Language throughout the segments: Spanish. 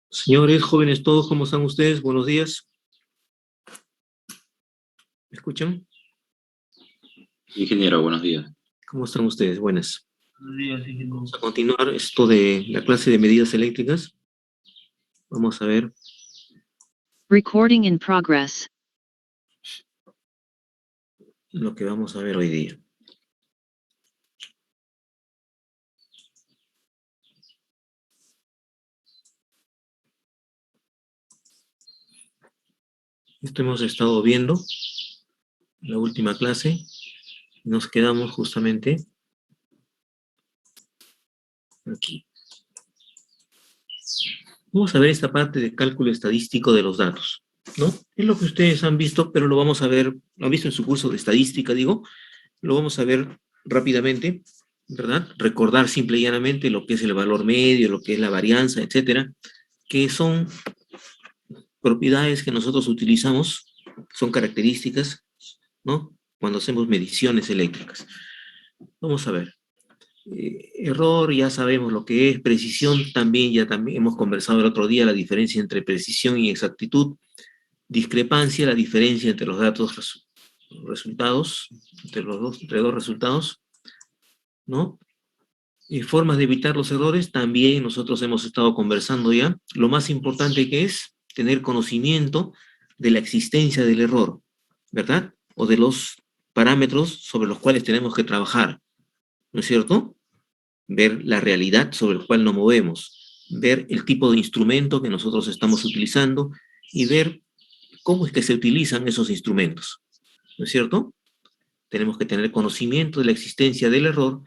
Señores, jóvenes todos, ¿cómo están ustedes? Buenos días. ¿Me escuchan? Ingeniero, buenos días. ¿Cómo están ustedes? Buenas. Buenos días, ingeniero. Vamos a continuar esto de la clase de medidas eléctricas. Vamos a ver. Recording in progress. Lo que vamos a ver hoy día. Esto hemos estado viendo en la última clase. Nos quedamos justamente aquí. Vamos a ver esta parte de cálculo estadístico de los datos, ¿no? Es lo que ustedes han visto, pero lo vamos a ver, lo han visto en su curso de estadística, digo, lo vamos a ver rápidamente, ¿verdad? Recordar simple y llanamente lo que es el valor medio, lo que es la varianza, etcétera, que son propiedades que nosotros utilizamos, son características, ¿no? Cuando hacemos mediciones eléctricas. Vamos a ver. Error, ya sabemos lo que es. Precisión, también hemos conversado el otro día la diferencia entre precisión y exactitud. Discrepancia, la diferencia entre los datos resultados, entre dos resultados, ¿no? Y formas de evitar los errores, también nosotros hemos estado conversando ya. Lo más importante que es tener conocimiento de la existencia del error, ¿verdad? O de los parámetros sobre los cuales tenemos que trabajar, ¿no es cierto? Ver la realidad sobre la cual nos movemos, ver el tipo de instrumento que nosotros estamos utilizando y ver cómo es que se utilizan esos instrumentos, ¿no es cierto? Tenemos que tener conocimiento de la existencia del error,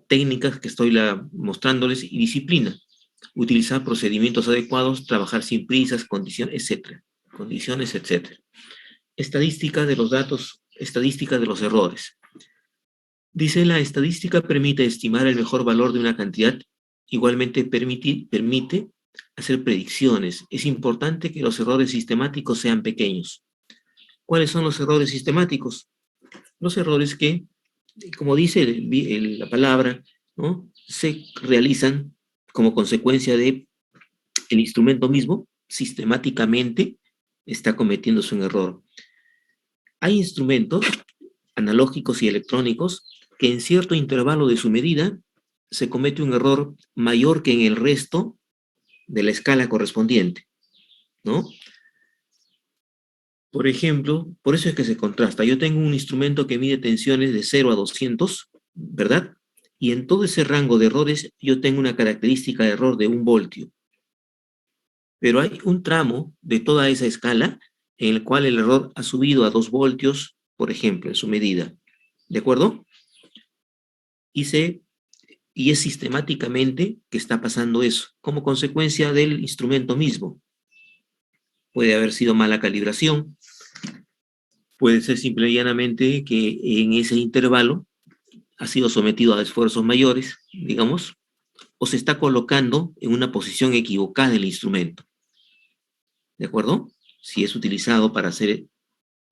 técnicas que estoy mostrándoles y disciplina. Utilizar procedimientos adecuados, trabajar sin prisas, condiciones, etc. Condiciones, etc. Estadística de los datos, estadística de los errores. Dice, la estadística permite estimar el mejor valor de una cantidad, igualmente permite hacer predicciones. Es importante que los errores sistemáticos sean pequeños. ¿Cuáles son los errores sistemáticos? Los errores que, como dice la palabra, ¿no?, se realizan como consecuencia de el instrumento mismo, sistemáticamente está cometiéndose un error. Hay instrumentos analógicos y electrónicos que en cierto intervalo de su medida se comete un error mayor que en el resto de la escala correspondiente, ¿no? Por ejemplo, por eso es que se contrasta. Yo tengo un instrumento que mide tensiones de 0 a 200, ¿verdad? Y en todo ese rango de errores yo tengo una característica de error de 1 voltio. Pero hay un tramo de toda esa escala en el cual el error ha subido a 2 voltios, por ejemplo, en su medida. ¿De acuerdo? Y es sistemáticamente que está pasando eso, como consecuencia del instrumento mismo. Puede haber sido mala calibración, puede ser simple y llanamente que en ese intervalo ha sido sometido a esfuerzos mayores, digamos, o se está colocando en una posición equivocada el instrumento. ¿De acuerdo? Si es utilizado para hacer,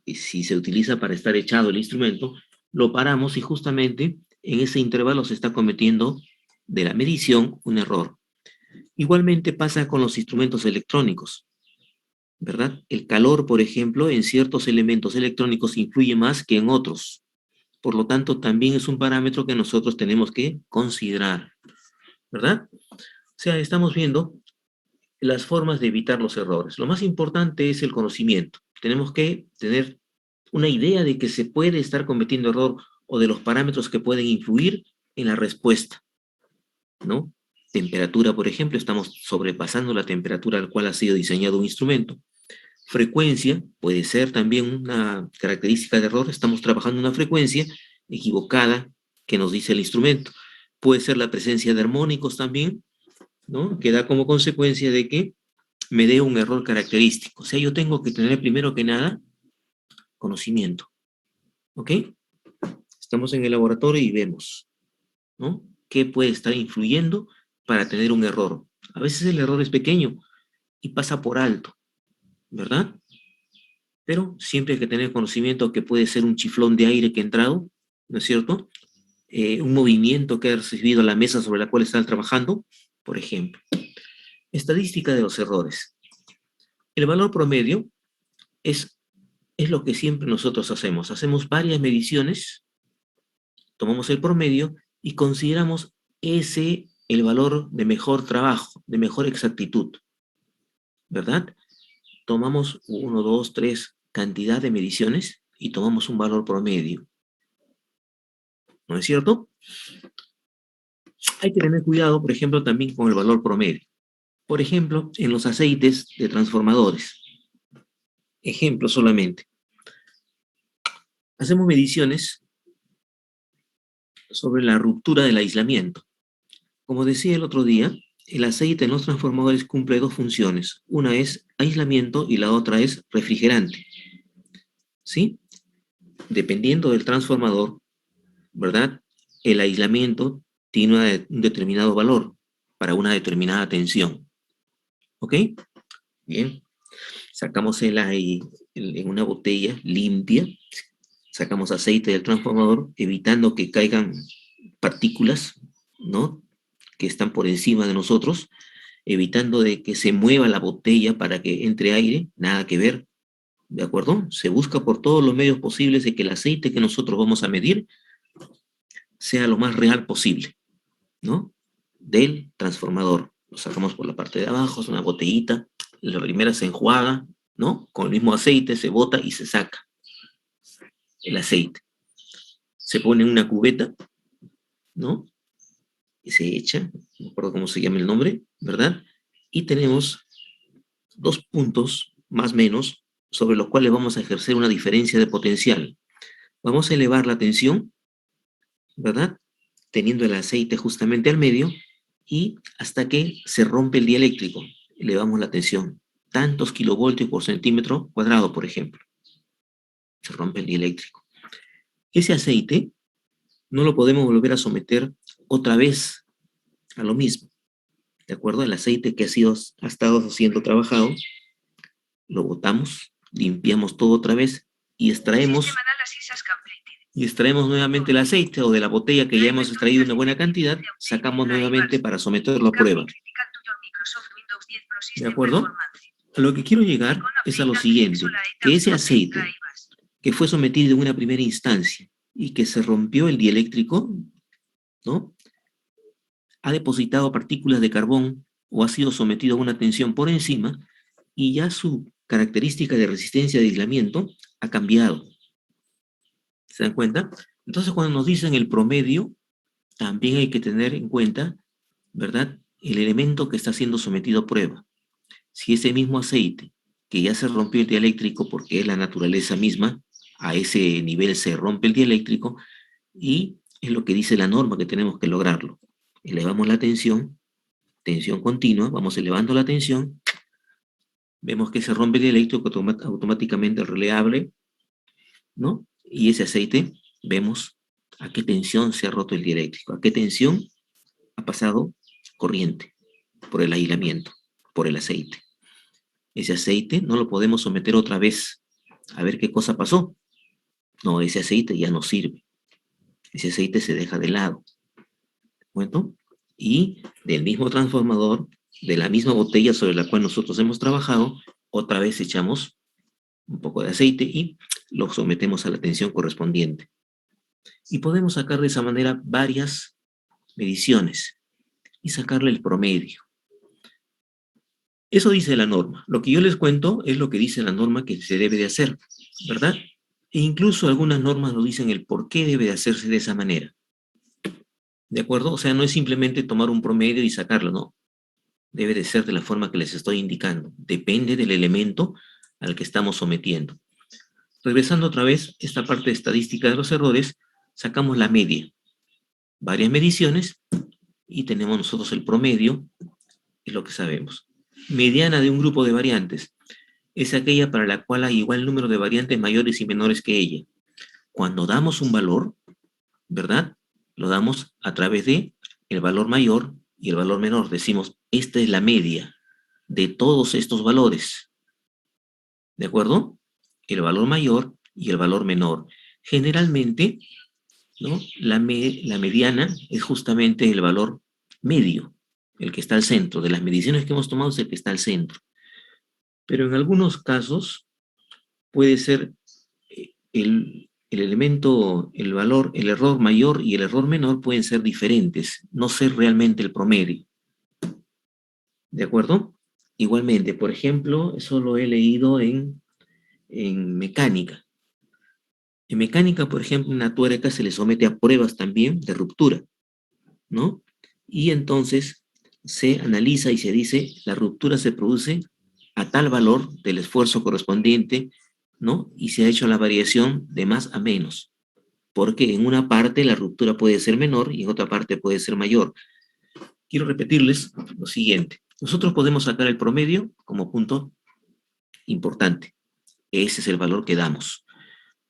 si se utiliza para estar echado el instrumento, lo paramos y justamente en ese intervalo se está cometiendo de la medición un error. Igualmente pasa con los instrumentos electrónicos, ¿verdad? El calor, por ejemplo, en ciertos elementos electrónicos influye más que en otros. Por lo tanto, también es un parámetro que nosotros tenemos que considerar, ¿verdad? O sea, estamos viendo las formas de evitar los errores. Lo más importante es el conocimiento. Tenemos que tener una idea de que se puede estar cometiendo error o de los parámetros que pueden influir en la respuesta, ¿no? Temperatura, por ejemplo, estamos sobrepasando la temperatura al cual ha sido diseñado un instrumento. Frecuencia puede ser también una característica de error. Estamos trabajando una frecuencia equivocada que nos dice el instrumento. Puede ser la presencia de armónicos también, ¿no?, que da como consecuencia de que me dé un error característico. O sea, yo tengo que tener primero que nada conocimiento. ¿Ok? Estamos en el laboratorio y vemos, ¿no?, qué puede estar influyendo para tener un error. A veces el error es pequeño y pasa por alto, ¿verdad? Pero siempre hay que tener conocimiento que puede ser un chiflón de aire que ha entrado, ¿no es cierto? un movimiento que ha recibido la mesa sobre la cual están trabajando, por ejemplo. Estadística de los errores. El valor promedio es lo que siempre nosotros hacemos. Hacemos varias mediciones, tomamos el promedio y consideramos ese el valor de mejor trabajo, de mejor exactitud, ¿verdad? Tomamos 1, 2, 3 cantidad de mediciones y tomamos un valor promedio. ¿No es cierto? Hay que tener cuidado, por ejemplo, también con el valor promedio. Por ejemplo, en los aceites de transformadores. Ejemplo solamente. Hacemos mediciones sobre la ruptura del aislamiento. Como decía el otro día, el aceite en los transformadores cumple dos funciones. Una es aislamiento y la otra es refrigerante. ¿Sí? Dependiendo del transformador, ¿verdad? El aislamiento tiene un determinado valor para una determinada tensión. ¿Ok? Bien. Sacamos el aire en una botella limpia, sacamos aceite del transformador, evitando que caigan partículas, ¿no? Que están por encima de nosotros, evitando de que se mueva la botella para que entre aire, nada que ver, ¿de acuerdo? Se busca por todos los medios posibles de que el aceite que nosotros vamos a medir sea lo más real posible, ¿no? Del transformador. Lo sacamos por la parte de abajo, es una botellita, la primera se enjuaga, ¿no? Con el mismo aceite se bota y se saca el aceite. Se pone en una cubeta, ¿no? Y se echa, no me acuerdo cómo se llama el nombre, ¿verdad? Y tenemos dos puntos, más o menos, sobre los cuales vamos a ejercer una diferencia de potencial. Vamos a elevar la tensión, ¿verdad? Teniendo el aceite justamente al medio, y hasta que se rompe el dieléctrico, elevamos la tensión. Tantos kilovoltios por centímetro cuadrado, por ejemplo. Se rompe el dieléctrico. Ese aceite no lo podemos volver a someter otra vez a lo mismo. ¿De acuerdo? El aceite que ha estado siendo trabajado, lo botamos, limpiamos todo otra vez y extraemos nuevamente el aceite o de la botella que ya hemos extraído una buena cantidad, sacamos nuevamente para someterlo a prueba. ¿De acuerdo? A lo que quiero llegar es a lo siguiente, que ese aceite que fue sometido en una primera instancia y que se rompió el dieléctrico, ¿no? Ha depositado partículas de carbón o ha sido sometido a una tensión por encima y ya su característica de resistencia de aislamiento ha cambiado. ¿Se dan cuenta? Entonces, cuando nos dicen el promedio, también hay que tener en cuenta, ¿verdad?, el elemento que está siendo sometido a prueba. Si ese mismo aceite, que ya se rompió el dieléctrico porque es la naturaleza misma, a ese nivel se rompe el dieléctrico y es lo que dice la norma que tenemos que lograrlo. Elevamos la tensión continua, vamos elevando la tensión, vemos que se rompe el dieléctrico automáticamente el relé abre, ¿no? Y ese aceite, vemos a qué tensión se ha roto el dieléctrico, a qué tensión ha pasado corriente por el aislamiento, por el aceite. Ese aceite no lo podemos someter otra vez a ver qué cosa pasó. No, ese aceite ya no sirve. Ese aceite se deja de lado. ¿Bueno? Y del mismo transformador, de la misma botella sobre la cual nosotros hemos trabajado, otra vez echamos un poco de aceite y lo sometemos a la tensión correspondiente. Y podemos sacar de esa manera varias mediciones y sacarle el promedio. Eso dice la norma. Lo que yo les cuento es lo que dice la norma que se debe de hacer, ¿verdad? E incluso algunas normas nos dicen el por qué debe de hacerse de esa manera. ¿De acuerdo? O sea, no es simplemente tomar un promedio y sacarlo, no. Debe de ser de la forma que les estoy indicando. Depende del elemento al que estamos sometiendo. Regresando otra vez, esta parte de estadística de los errores, sacamos la media. Varias mediciones y tenemos nosotros el promedio, es lo que sabemos. Mediana de un grupo de variantes es aquella para la cual hay igual número de variantes mayores y menores que ella. Cuando damos un valor, ¿verdad? Lo damos a través de el valor mayor y el valor menor. Decimos, esta es la media de todos estos valores. ¿De acuerdo? El valor mayor y el valor menor. Generalmente, ¿no? La mediana es justamente el valor medio, el que está al centro. De las mediciones que hemos tomado es el que está al centro. Pero en algunos casos puede ser el elemento, el valor, el error mayor y el error menor pueden ser diferentes, no ser realmente el promedio. ¿De acuerdo? Igualmente, por ejemplo, eso lo he leído en mecánica. En mecánica, por ejemplo, una tuerca se le somete a pruebas también de ruptura, ¿no? Y entonces se analiza y se dice, la ruptura se produce a tal valor del esfuerzo correspondiente, ¿no? Y se ha hecho la variación de más a menos, porque en una parte la ruptura puede ser menor y en otra parte puede ser mayor. Quiero repetirles lo siguiente. Nosotros podemos sacar el promedio como punto importante. Ese es el valor que damos.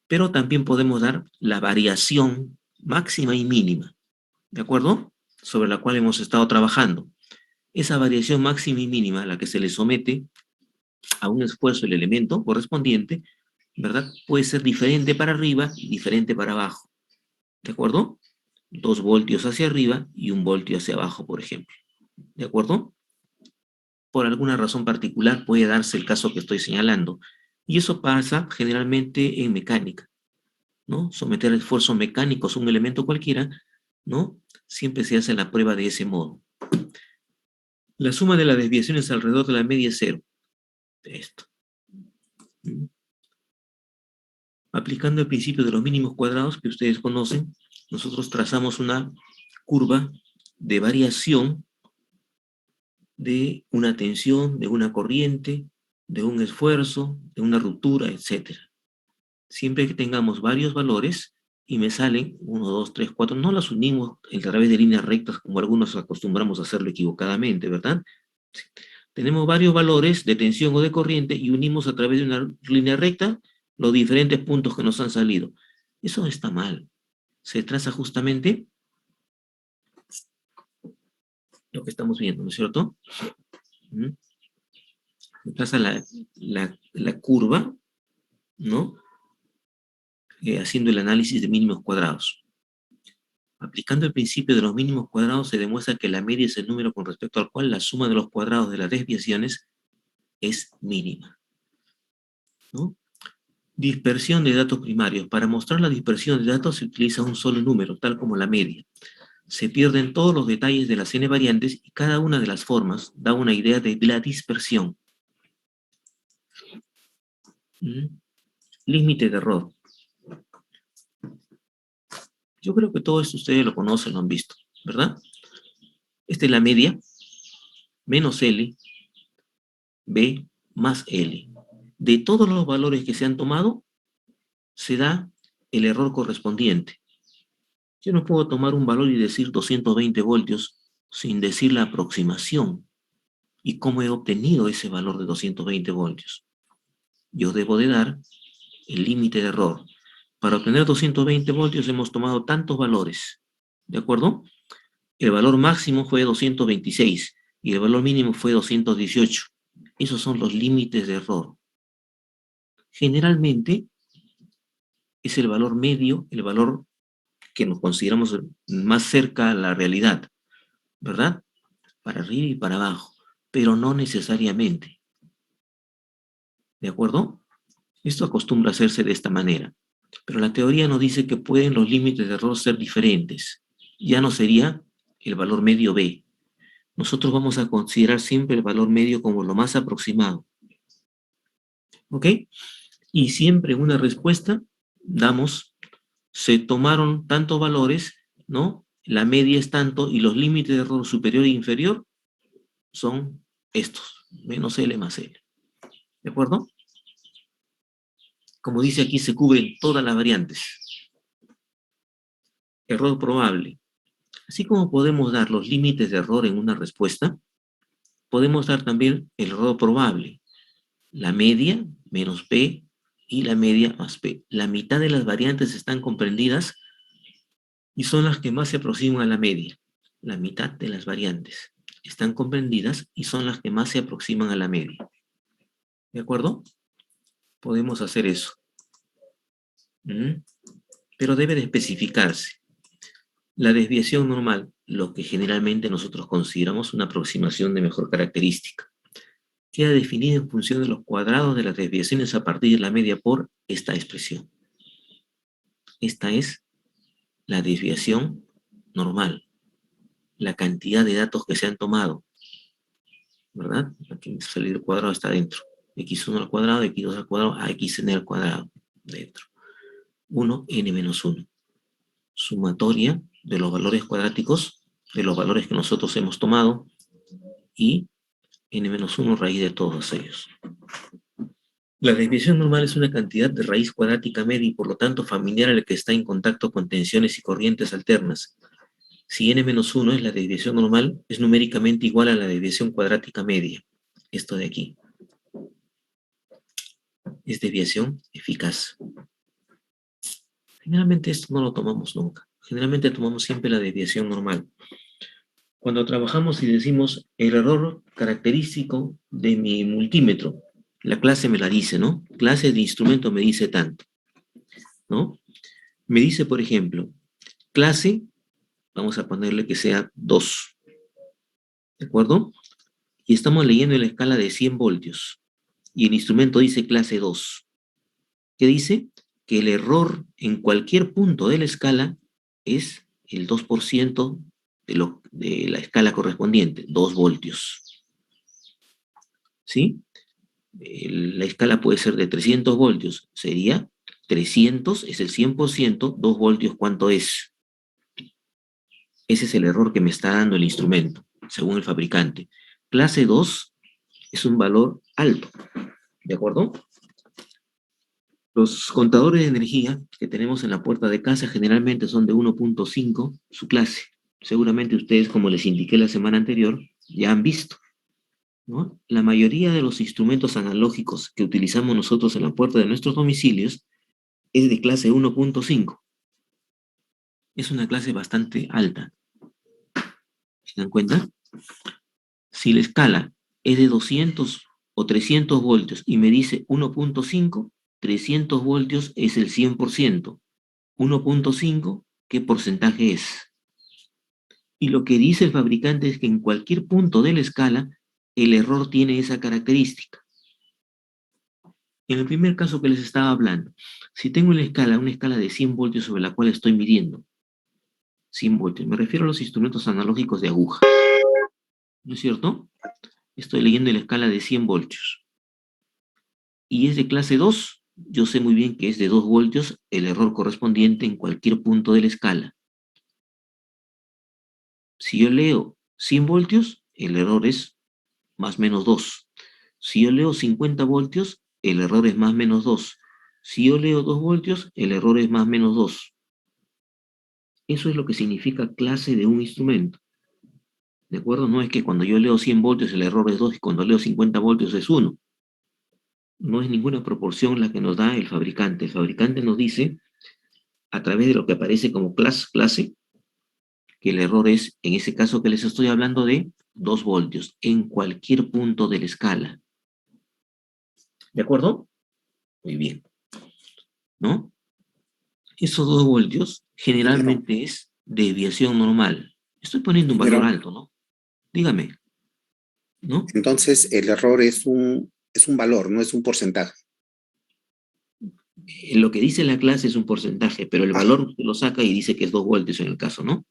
Pero también podemos dar la variación máxima y mínima, ¿de acuerdo? Sobre la cual hemos estado trabajando. Esa variación máxima y mínima a la que se le somete a un esfuerzo el elemento correspondiente, ¿verdad? Puede ser diferente para arriba y diferente para abajo, ¿de acuerdo? 2 voltios hacia arriba y 1 voltio hacia abajo, por ejemplo, ¿de acuerdo? Por alguna razón particular puede darse el caso que estoy señalando. Y eso pasa generalmente en mecánica, ¿no? Someter esfuerzos mecánicos a un elemento cualquiera, ¿no? Siempre se hace la prueba de ese modo. La suma de las desviaciones alrededor de la media es cero. Esto. Aplicando el principio de los mínimos cuadrados que ustedes conocen, nosotros trazamos una curva de variación de una tensión, de una corriente, de un esfuerzo, de una ruptura, etc. Siempre que tengamos varios valores y me salen 1, 2, 3, 4, no las unimos a través de líneas rectas como algunos acostumbramos a hacerlo equivocadamente, ¿verdad? Sí. Tenemos varios valores de tensión o de corriente y unimos a través de una línea recta los diferentes puntos que nos han salido. Eso está mal. Se traza justamente lo que estamos viendo, ¿no es cierto? Se traza la curva, ¿no? Haciendo el análisis de mínimos cuadrados. Aplicando el principio de los mínimos cuadrados se demuestra que la media es el número con respecto al cual la suma de los cuadrados de las desviaciones es mínima, ¿no? Dispersión de datos primarios. Para mostrar la dispersión de datos se utiliza un solo número, tal como la media. Se pierden todos los detalles de las n variantes y cada una de las formas da una idea de la dispersión. Límite de error. Yo creo que todo esto ustedes lo conocen, lo han visto, ¿verdad? Esta es la media, menos L, B más L. De todos los valores que se han tomado, se da el error correspondiente. Yo no puedo tomar un valor y decir 220 voltios sin decir la aproximación y cómo he obtenido ese valor de 220 voltios. Yo debo de dar el límite de error. Para obtener 220 voltios hemos tomado tantos valores, ¿de acuerdo? El valor máximo fue 226 y el valor mínimo fue 218. Esos son los límites de error. Generalmente es el valor medio, el valor que nos consideramos más cerca a la realidad, ¿verdad? Para arriba y para abajo, pero no necesariamente. ¿De acuerdo? Esto acostumbra a hacerse de esta manera, pero la teoría nos dice que pueden los límites de error ser diferentes. Ya no sería el valor medio B. Nosotros vamos a considerar siempre el valor medio como lo más aproximado. ¿Ok? Y siempre en una respuesta damos, se tomaron tantos valores, ¿no? La media es tanto y los límites de error superior e inferior son estos, menos L más L. ¿De acuerdo? Como dice aquí, se cubren todas las variantes. Error probable. Así como podemos dar los límites de error en una respuesta, podemos dar también el error probable. La media menos P y la media más P. La mitad de las variantes están comprendidas y son las que más se aproximan a la media. La mitad de las variantes están comprendidas y son las que más se aproximan a la media. ¿De acuerdo? Podemos hacer eso. pero debe de especificarse. La desviación normal, lo que generalmente nosotros consideramos una aproximación de mejor característica, queda definida en función de los cuadrados de las desviaciones a partir de la media por esta expresión. Esta es la desviación normal, la cantidad de datos que se han tomado, ¿verdad? Aquí me sale el cuadrado, está dentro. X1 al cuadrado, X2 al cuadrado, a Xn al cuadrado, dentro. 1, n menos 1. Sumatoria de los valores cuadráticos, de los valores que nosotros hemos tomado, y n menos 1 raíz de todos ellos. La desviación normal es una cantidad de raíz cuadrática media y por lo tanto familiar al que está en contacto con tensiones y corrientes alternas. Si n-1 es la desviación normal, es numéricamente igual a la desviación cuadrática media. Esto de aquí. Es desviación eficaz. Generalmente esto no lo tomamos nunca. Generalmente tomamos siempre la desviación normal. Cuando trabajamos y decimos el error característico de mi multímetro, la clase me la dice, ¿no? Clase de instrumento me dice tanto, ¿no? Me dice, por ejemplo, clase, vamos a ponerle que sea 2, ¿de acuerdo? Y estamos leyendo en la escala de 100 voltios. Y el instrumento dice clase 2. ¿Qué dice? Que el error en cualquier punto de la escala es el 2% de la escala correspondiente, 2 voltios. ¿Sí? La escala puede ser de 300 voltios, sería 300 es el 100%, 2 voltios, ¿cuánto es? Ese es el error que me está dando el instrumento, según el fabricante. Clase 2 es un valor alto, ¿de acuerdo? Los contadores de energía que tenemos en la puerta de casa generalmente son de 1.5, su clase. Seguramente ustedes, como les indiqué la semana anterior, ya han visto, ¿no? La mayoría de los instrumentos analógicos que utilizamos nosotros en la puerta de nuestros domicilios es de clase 1.5. Es una clase bastante alta. ¿Se dan cuenta? Si la escala es de 200 o 300 voltios y me dice 1.5, 300 voltios es el 100%. 1.5, ¿qué porcentaje es? Y lo que dice el fabricante es que en cualquier punto de la escala, el error tiene esa característica. En el primer caso que les estaba hablando, si tengo una escala de 100 voltios sobre la cual estoy midiendo 100 voltios, me refiero a los instrumentos analógicos de aguja, ¿no es cierto? Estoy leyendo la escala de 100 voltios. Y es de clase 2, yo sé muy bien que es de 2 voltios el error correspondiente en cualquier punto de la escala. Si yo leo 100 voltios, el error es más menos 2. Si yo leo 50 voltios, el error es más menos 2. Si yo leo 2 voltios, el error es más menos 2. Eso es lo que significa clase de un instrumento. ¿De acuerdo? No es que cuando yo leo 100 voltios el error es 2 y cuando leo 50 voltios es 1. No es ninguna proporción la que nos da el fabricante. El fabricante nos dice, a través de lo que aparece como clase, que el error es, en ese caso que les estoy hablando, de 2 voltios en cualquier punto de la escala. ¿De acuerdo? Muy bien. ¿No? Esos 2 voltios generalmente es desviación normal. Estoy poniendo un valor alto, ¿no? Dígame. ¿No? Entonces, el error es un valor, no es un porcentaje. Lo que dice la clase es un porcentaje, pero el valor usted lo saca y dice que es 2 voltios en el caso, ¿no?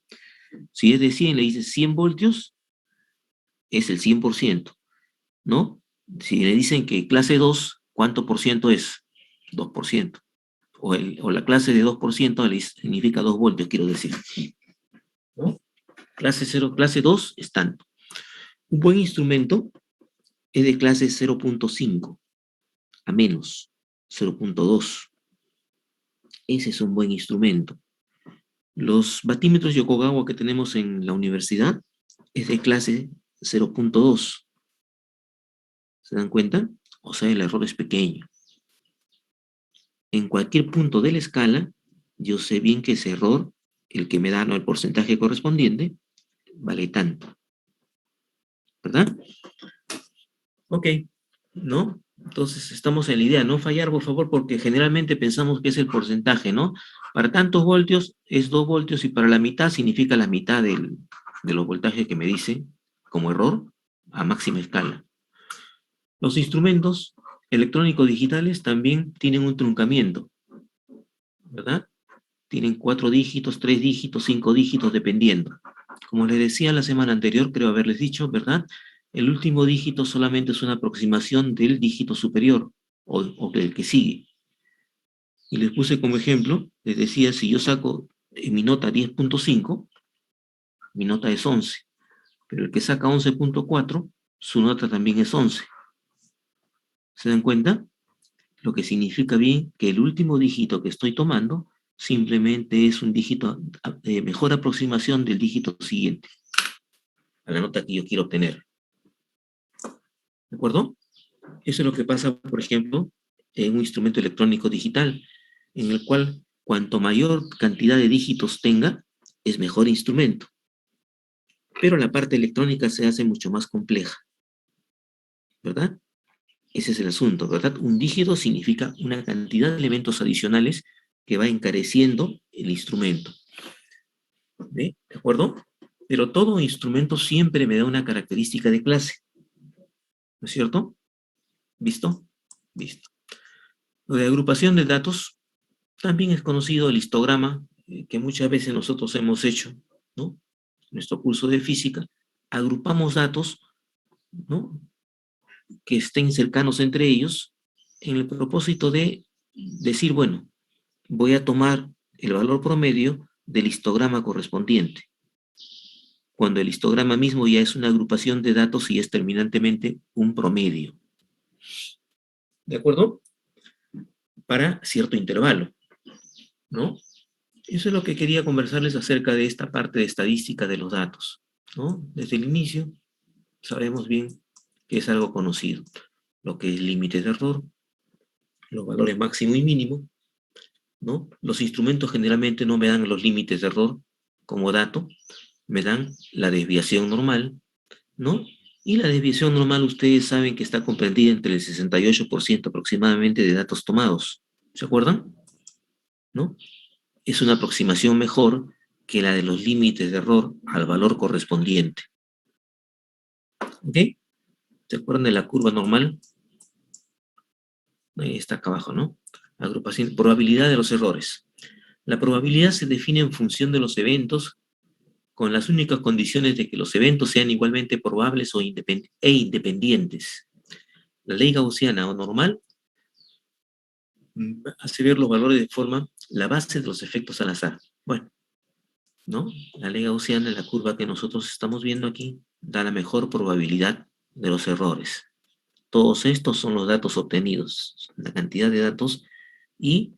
Si es de 100, le dice 100 voltios, es el 100%, ¿no? Si le dicen que clase 2, ¿cuánto por ciento es? 2%. O la clase de 2% le significa 2 voltios, quiero decir. ¿No? Clase 0, clase 2 es tanto. Un buen instrumento es de clase 0.5 a menos 0.2. Ese es un buen instrumento. Los batímetros Yokogawa que tenemos en la universidad es de clase 0.2. ¿Se dan cuenta? O sea, el error es pequeño. En cualquier punto de la escala, yo sé bien que ese error, el que me da, ¿no?, el porcentaje correspondiente, vale tanto. ¿Verdad? Ok, ¿no? Entonces estamos en la idea, no fallar, por favor, porque generalmente pensamos que es el porcentaje, ¿no? Para tantos voltios es 2 voltios y para la mitad significa la mitad de los voltajes que me dice como error a máxima escala. Los instrumentos electrónicos digitales también tienen un truncamiento, ¿verdad? Tienen 4 dígitos, 3 dígitos, 5 dígitos, dependiendo. Como les decía la semana anterior, creo haberles dicho, ¿verdad? El último dígito solamente es una aproximación del dígito superior o del que sigue. Y les puse como ejemplo, les decía, si yo saco en mi nota 10.5, mi nota es 11, pero el que saca 11.4, su nota también es 11. ¿Se dan cuenta? Lo que significa bien que el último dígito que estoy tomando simplemente es un dígito de mejor aproximación del dígito siguiente, a la nota que yo quiero obtener. ¿De acuerdo? Eso es lo que pasa, por ejemplo, en un instrumento electrónico digital, en el cual cuanto mayor cantidad de dígitos tenga, es mejor instrumento. Pero la parte electrónica se hace mucho más compleja, ¿verdad? Ese es el asunto, ¿verdad? Un dígito significa una cantidad de elementos adicionales que va encareciendo el instrumento. ¿De acuerdo? Pero todo instrumento siempre me da una característica de clase. ¿No es cierto? ¿Visto? Visto. Lo de agrupación de datos también es conocido el histograma que muchas veces nosotros hemos hecho, ¿no? En nuestro curso de física, agrupamos datos, ¿no? Que estén cercanos entre ellos en el propósito de decir, bueno, voy a tomar el valor promedio del histograma correspondiente, cuando el histograma mismo ya es una agrupación de datos y es terminantemente un promedio. ¿De acuerdo? Para cierto intervalo, ¿no? Eso es lo que quería conversarles acerca de esta parte de estadística de los datos, ¿no? Desde el inicio sabemos bien que es algo conocido, lo que es límite de error, los valores máximo y mínimo, ¿no? Los instrumentos generalmente no me dan los límites de error como dato, me dan la desviación normal, ¿no? Y la desviación normal ustedes saben que está comprendida entre el 68% aproximadamente de datos tomados. ¿Se acuerdan? ¿No? Es una aproximación mejor que la de los límites de error al valor correspondiente. ¿Ok? ¿Se acuerdan de la curva normal? Ahí está acá abajo, ¿no? Agrupación, probabilidad de los errores. La probabilidad se define en función de los eventos con las únicas condiciones de que los eventos sean igualmente probables e independientes. La ley gaussiana o normal hace ver los valores de forma la base de los efectos al azar. Bueno, ¿no? La ley gaussiana, la curva que nosotros estamos viendo aquí, da la mejor probabilidad de los errores. Todos estos son los datos obtenidos, la cantidad de datos, y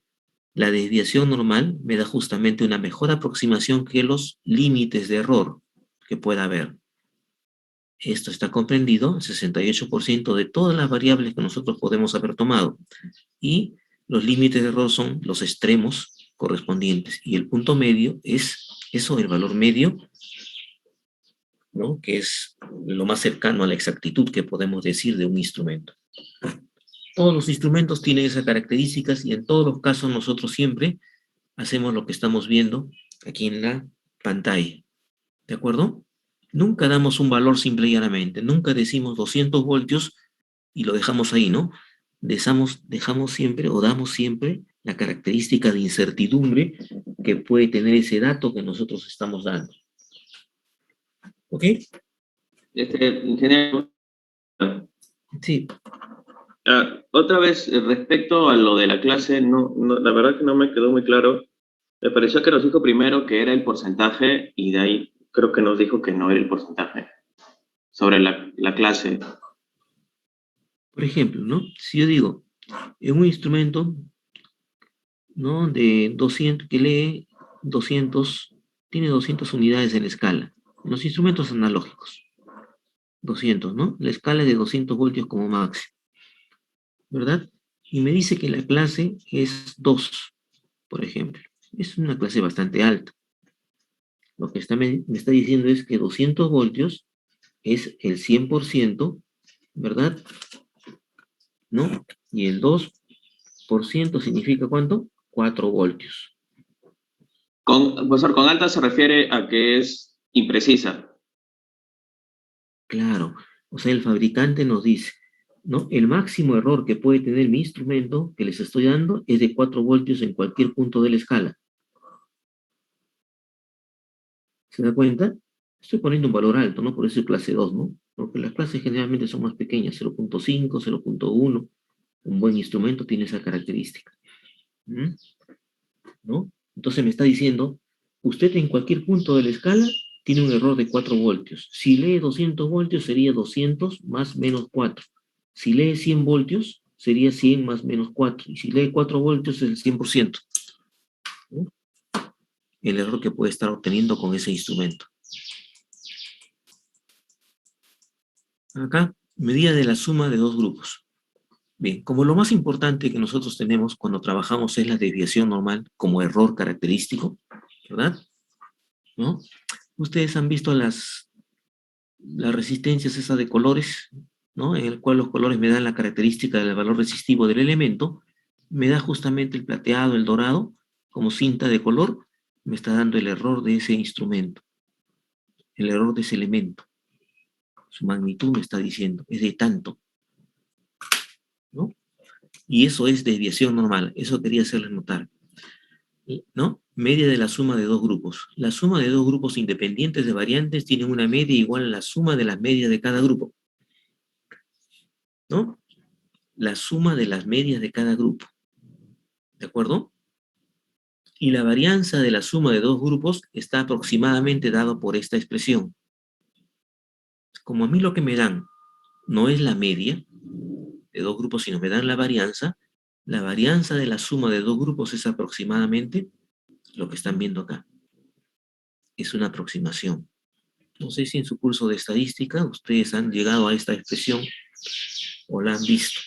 la desviación normal me da justamente una mejor aproximación que los límites de error que pueda haber. Esto está comprendido, el 68% de todas las variables que nosotros podemos haber tomado. Y los límites de error son los extremos correspondientes. Y el punto medio es eso, el valor medio, ¿no? Que es lo más cercano a la exactitud que podemos decir de un instrumento. Todos los instrumentos tienen esas características y en todos los casos nosotros siempre hacemos lo que estamos viendo aquí en la pantalla. ¿De acuerdo? Nunca damos un valor simple y llanamente. Nunca decimos 200 voltios y lo dejamos ahí, ¿no? Dejamos siempre o damos siempre la característica de incertidumbre que puede tener ese dato que nosotros estamos dando. ¿Ok? Ingeniero, Sí. otra vez, respecto a lo de la clase, la verdad que no me quedó muy claro. Me pareció que nos dijo primero que era el porcentaje y de ahí creo que nos dijo que no era el porcentaje sobre la clase. Por ejemplo, ¿no? Si yo digo, en un instrumento, ¿no? De 200, que lee 200, tiene 200 unidades en escala. Los instrumentos analógicos, 200, ¿no? La escala es de 200 voltios como máximo, ¿verdad? Y me dice que la clase es 2, por ejemplo. Es una clase bastante alta. Lo que me está diciendo es que 200 voltios es el 100%, ¿verdad? ¿No? Y el 2% significa ¿cuánto? 4 voltios. Profesor, con alta se refiere a que es imprecisa. Claro. O sea, el fabricante nos dice, ¿no? El máximo error que puede tener mi instrumento que les estoy dando es de 4 voltios en cualquier punto de la escala. ¿Se da cuenta? Estoy poniendo un valor alto, ¿no? Por eso es clase 2, ¿no? Porque las clases generalmente son más pequeñas, 0.5, 0.1. Un buen instrumento tiene esa característica. ¿Mm? ¿No? Entonces me está diciendo, usted en cualquier punto de la escala tiene un error de 4 voltios. Si lee 200 voltios sería 200 más menos 4. Si lee 100 voltios sería 100 más menos 4. Y si lee 4 voltios es el 100%. ¿No? El error que puede estar obteniendo con ese instrumento. Acá, medida de la suma de dos grupos. Bien, como lo más importante que nosotros tenemos cuando trabajamos es la desviación normal como error característico, ¿verdad? ¿No? Ustedes han visto las resistencias esas de colores, ¿no? En el cual los colores me dan la característica del valor resistivo del elemento, me da justamente el plateado, el dorado, como cinta de color, me está dando el error de ese instrumento, el error de ese elemento. Su magnitud me está diciendo, es de tanto, ¿no? Y eso es desviación normal, eso quería hacerles notar, ¿no? Media de la suma de dos grupos. La suma de dos grupos independientes de variantes tienen una media igual a la suma de las medias de cada grupo, ¿no? La suma de las medias de cada grupo, ¿de acuerdo? Y la varianza de la suma de dos grupos está aproximadamente dado por esta expresión. Como a mí lo que me dan no es la media de dos grupos, sino me dan la varianza de la suma de dos grupos es aproximadamente lo que están viendo acá. Es una aproximación. No sé si en su curso de estadística ustedes han llegado a esta expresión o la han visto.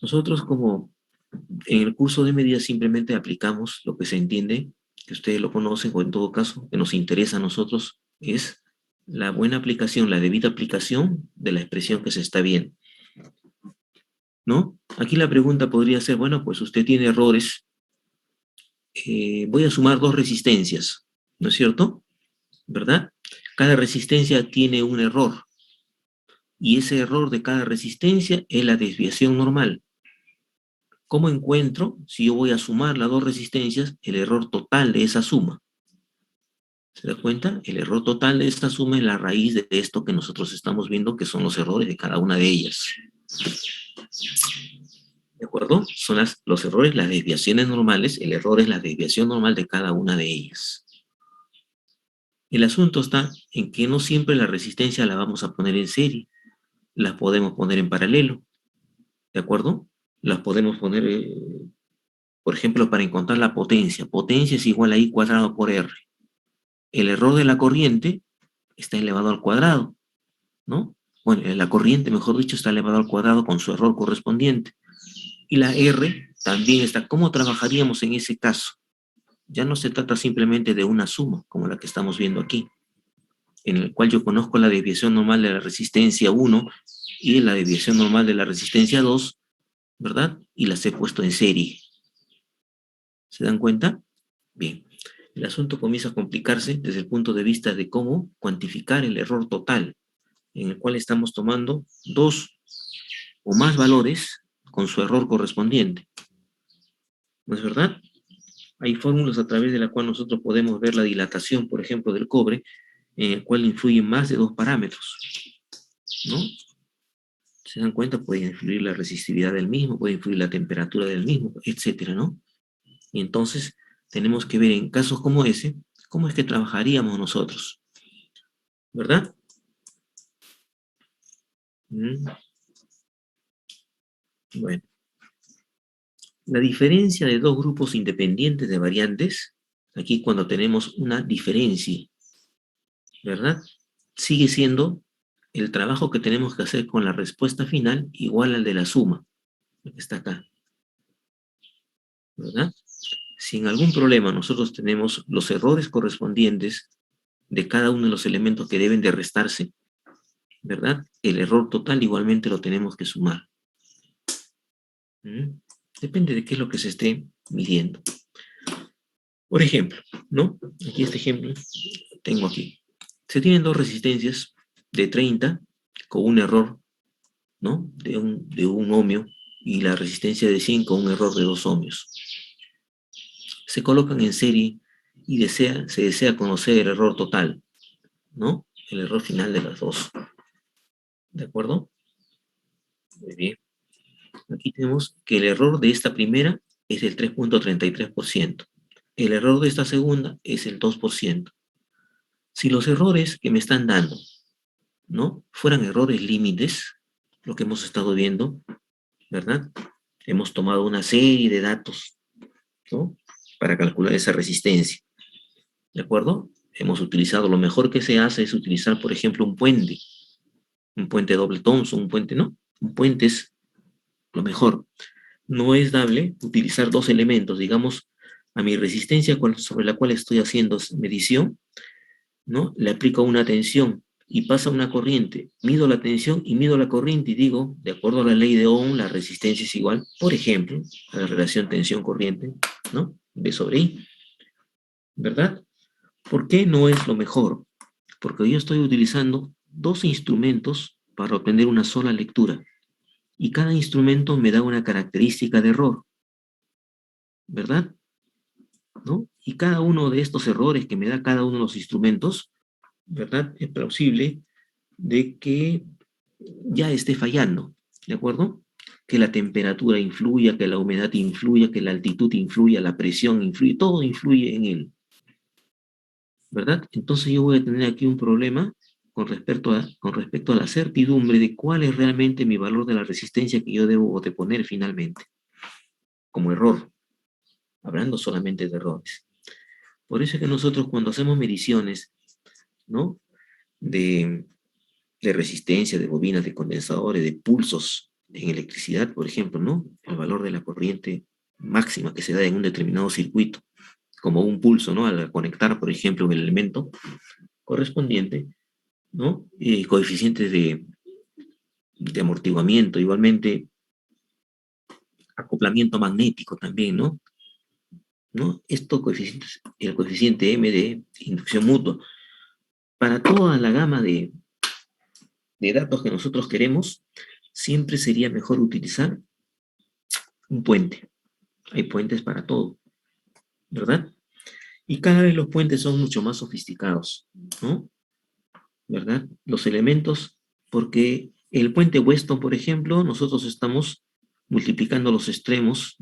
Nosotros como en el curso de medida simplemente aplicamos lo que se entiende, que ustedes lo conocen, o en todo caso, que nos interesa a nosotros, es la buena aplicación, la debida aplicación de la expresión que se está viendo. ¿No? Aquí la pregunta podría ser, bueno, pues usted tiene errores, voy a sumar dos resistencias, ¿no es cierto? ¿Verdad? Cada resistencia tiene un error, y ese error de cada resistencia es la desviación normal. ¿Cómo encuentro, si yo voy a sumar las dos resistencias, el error total de esa suma? ¿Se da cuenta? El error total de esta suma es la raíz de esto que nosotros estamos viendo, que son los errores de cada una de ellas. ¿De acuerdo? Son los errores, las desviaciones normales, el error es la desviación normal de cada una de ellas. El asunto está en que no siempre la resistencia la vamos a poner en serie, las podemos poner en paralelo, ¿de acuerdo? Las podemos poner, por ejemplo, para encontrar la potencia. Potencia es igual a I cuadrado por R. El error de la corriente está elevado al cuadrado, ¿no? Bueno, la corriente, mejor dicho, está elevado al cuadrado con su error correspondiente. Y la R también está. ¿Cómo trabajaríamos en ese caso? Ya no se trata simplemente de una suma, como la que estamos viendo aquí, en el cual yo conozco la desviación normal de la resistencia 1 y la desviación normal de la resistencia 2, ¿verdad? Y las he puesto en serie. ¿Se dan cuenta? Bien. El asunto comienza a complicarse desde el punto de vista de cómo cuantificar el error total, en el cual estamos tomando dos o más valores con su error correspondiente. ¿No es verdad? Hay fórmulas a través de la cual nosotros podemos ver la dilatación, por ejemplo, del cobre, en el cual influyen más de dos parámetros, ¿no? ¿Se dan cuenta? Puede influir la resistividad del mismo, puede influir la temperatura del mismo, etcétera, ¿no? Y entonces tenemos que ver en casos como ese, cómo es que trabajaríamos nosotros, ¿verdad? Bueno, la diferencia de dos grupos independientes de variantes, aquí cuando tenemos una diferencia, ¿verdad? Sigue siendo el trabajo que tenemos que hacer con la respuesta final igual al de la suma, que está acá, ¿verdad? Si en algún problema nosotros tenemos los errores correspondientes de cada uno de los elementos que deben de restarse, ¿verdad? El error total igualmente lo tenemos que sumar. Depende de qué es lo que se esté midiendo. Por ejemplo, ¿no? Aquí este ejemplo tengo aquí. Se tienen dos resistencias de 30 con un error, ¿no? De un ohmio y la resistencia de 100 con un error de 2 ohmios. Se colocan en serie y se desea conocer el error total, ¿no? El error final de las dos. ¿De acuerdo? Muy bien. Aquí tenemos que el error de esta primera es el 3.33%. El error de esta segunda es el 2%. Si los errores que me están dando, ¿no? Fueran errores límites, lo que hemos estado viendo, ¿verdad? Hemos tomado una serie de datos, ¿no? Para calcular esa resistencia, ¿de acuerdo? Hemos utilizado, lo mejor que se hace es utilizar, por ejemplo, un puente doble Thomson, un puente, ¿no? Un puente es lo mejor. No es dable utilizar dos elementos, digamos, a mi resistencia sobre la cual estoy haciendo medición, ¿no? Le aplico una tensión y pasa una corriente. Mido la tensión y mido la corriente y digo, de acuerdo a la ley de Ohm, la resistencia es igual, por ejemplo, a la relación tensión-corriente, ¿no? B sobre I, ¿verdad? ¿Por qué no es lo mejor? Porque yo estoy utilizando dos instrumentos para obtener una sola lectura. Y cada instrumento me da una característica de error, ¿verdad? ¿No? Y cada uno de estos errores que me da cada uno de los instrumentos, ¿verdad? Es plausible de que ya esté fallando, ¿de acuerdo? Que la temperatura influya, que la humedad influya, que la altitud influya, la presión influye, todo influye en él, ¿verdad? Entonces yo voy a tener aquí un problema con respecto a la certidumbre de cuál es realmente mi valor de la resistencia que yo debo de poner finalmente, como error, hablando solamente de errores. Por eso es que nosotros cuando hacemos mediciones, ¿no? De, de resistencia, de bobinas, de condensadores, de pulsos en electricidad, por ejemplo, ¿no? El valor de la corriente máxima que se da en un determinado circuito, como un pulso, ¿no? Al conectar, por ejemplo, un elemento correspondiente, ¿no? Coeficientes de amortiguamiento, igualmente acoplamiento magnético también, ¿no? ¿No? Estos coeficientes, el coeficiente M de inducción mutua, para toda la gama de datos que nosotros queremos, siempre sería mejor utilizar un puente. Hay puentes para todo, ¿verdad? Y cada vez los puentes son mucho más sofisticados, ¿no? ¿Verdad? Los elementos, porque el puente Weston, por ejemplo, nosotros estamos multiplicando los extremos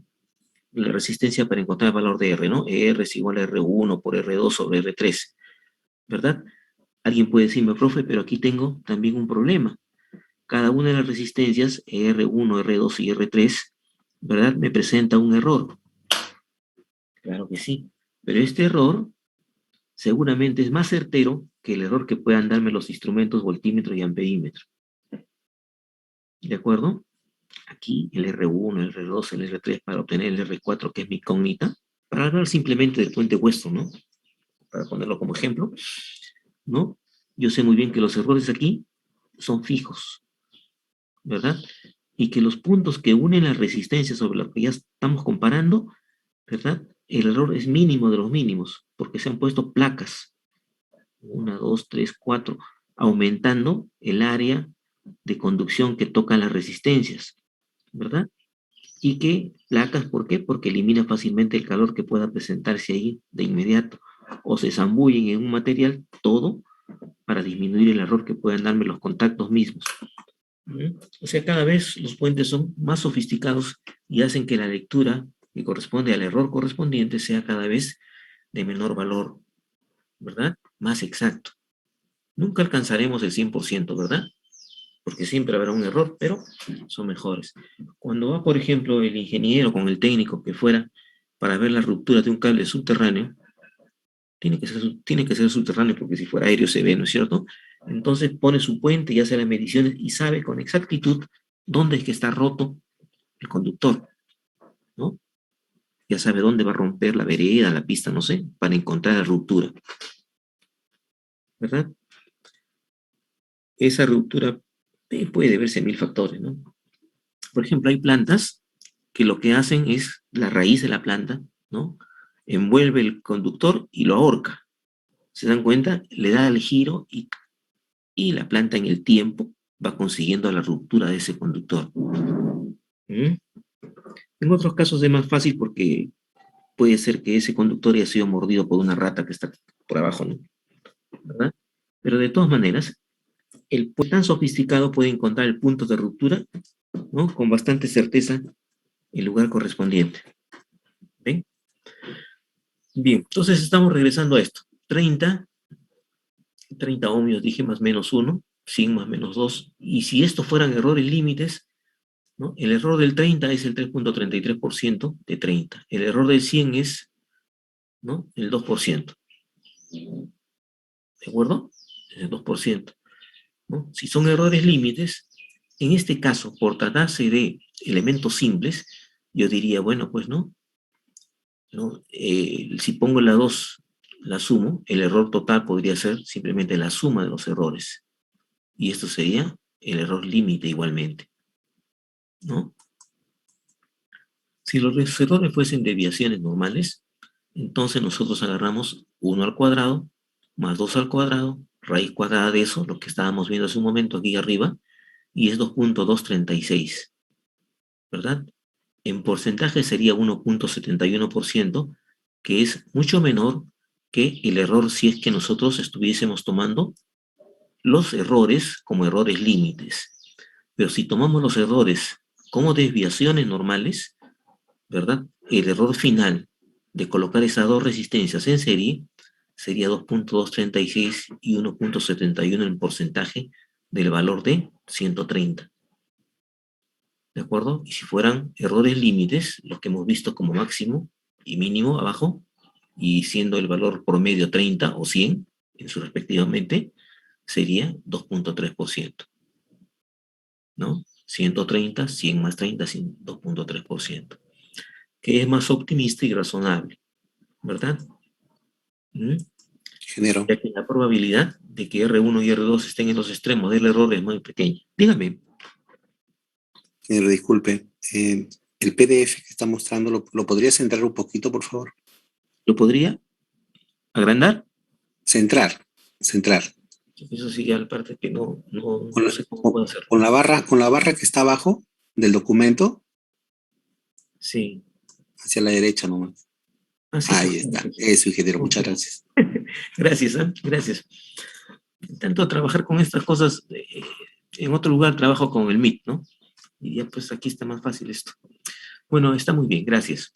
de la resistencia para encontrar el valor de R, ¿no? R es igual a R1 por R2 sobre R3, ¿verdad? Alguien puede decirme, profe, pero aquí tengo también un problema. Cada una de las resistencias, R1, R2 y R3, ¿verdad? Me presenta un error. Claro que sí. Pero este error seguramente es más certero que el error que puedan darme los instrumentos voltímetro y amperímetro. ¿De acuerdo? Aquí el R1, el R2, el R3 para obtener el R4, que es mi incógnita, para hablar simplemente del puente Weston, ¿no? Para ponerlo como ejemplo, ¿no? Yo sé muy bien que los errores aquí son fijos, ¿verdad? Y que los puntos que unen las resistencias sobre las que ya estamos comparando, ¿verdad? El error es mínimo de los mínimos, porque se han puesto placas, 1, 2, 3, 4, aumentando el área de conducción que tocan las resistencias, ¿verdad? Y que placas, ¿por qué? Porque elimina fácilmente el calor que pueda presentarse ahí de inmediato, o se zambullen en un material, todo para disminuir el error que puedan darme los contactos mismos. O sea, cada vez los puentes son más sofisticados y hacen que la lectura que corresponde al error correspondiente sea cada vez de menor valor, ¿verdad? Más exacto. Nunca alcanzaremos el 100%, ¿verdad? Porque siempre habrá un error, pero son mejores. Cuando va, por ejemplo, el ingeniero con el técnico que fuera para ver la ruptura de un cable subterráneo, tiene que ser subterráneo porque si fuera aéreo se ve, ¿no es cierto? Entonces pone su puente y hace las mediciones y sabe con exactitud dónde es que está roto el conductor, ¿no? Ya sabe dónde va a romper la vereda, la pista, no sé, para encontrar la ruptura, ¿verdad? Esa ruptura puede deberse a mil factores, ¿no? Por ejemplo, hay plantas que lo que hacen es la raíz de la planta, ¿no? envuelve el conductor y lo ahorca. ¿Se dan cuenta? Le da el giro y la planta en el tiempo va consiguiendo la ruptura de ese conductor. ¿Mm? En otros casos es más fácil porque puede ser que ese conductor haya sido mordido por una rata que está por abajo, ¿no? ¿Verdad? Pero de todas maneras, el tan sofisticado puede encontrar el punto de ruptura, ¿no? Con bastante certeza el lugar correspondiente. ¿Ven? Bien, entonces estamos regresando a esto. 30 ohmios, dije más menos 1, 100 más menos 2. Y si estos fueran errores límites, ¿no? El error del 30 es el 3.33% de 30. El error del 100 es, ¿no?, el 2%. ¿De acuerdo? Es el 2%. ¿No? Si son errores límites, en este caso, por tratarse de elementos simples, yo diría, bueno, pues no. Si pongo la 2, la sumo, el error total podría ser simplemente la suma de los errores. Y esto sería el error límite igualmente, ¿no? Si los errores fuesen desviaciones normales, entonces nosotros agarramos 1 al cuadrado más 2 al cuadrado, raíz cuadrada de eso, lo que estábamos viendo hace un momento aquí arriba, y es 2.236, ¿verdad? En porcentaje sería 1.71%, que es mucho menor que el error si es que nosotros estuviésemos tomando los errores como errores límites. Pero si tomamos los errores como desviaciones normales, ¿verdad? El error final de colocar esas dos resistencias en serie sería 2.236 y 1.71 en porcentaje del valor de 130. ¿De acuerdo? Y si fueran errores límites, los que hemos visto como máximo y mínimo abajo, y siendo el valor promedio 30 o 100, en su respectivamente, sería 2.3%. ¿No? 130, 100 más 30, 2.3%. Que es más optimista y razonable, ¿verdad? ¿Mm? Ingeniero, Ya que la probabilidad de que R1 y R2 estén en los extremos del error es muy pequeña. Dígame. ingeniero, disculpe. El PDF que está mostrando, ¿lo podría centrar un poquito, por favor? ¿Lo podría agrandar? Centrar. Eso sí, ya la parte que no Con la, sé cómo con- puedo hacerlo. con la barra que está abajo del documento, Sí. hacia la derecha nomás. Así Ahí está. está. Eso, ingeniero, Ok. muchas gracias. Gracias, ¿eh? Gracias. Intento trabajar con estas cosas. En otro lugar trabajo con el MIT, ¿no? Y ya pues aquí está más fácil esto. Bueno, está muy bien, gracias.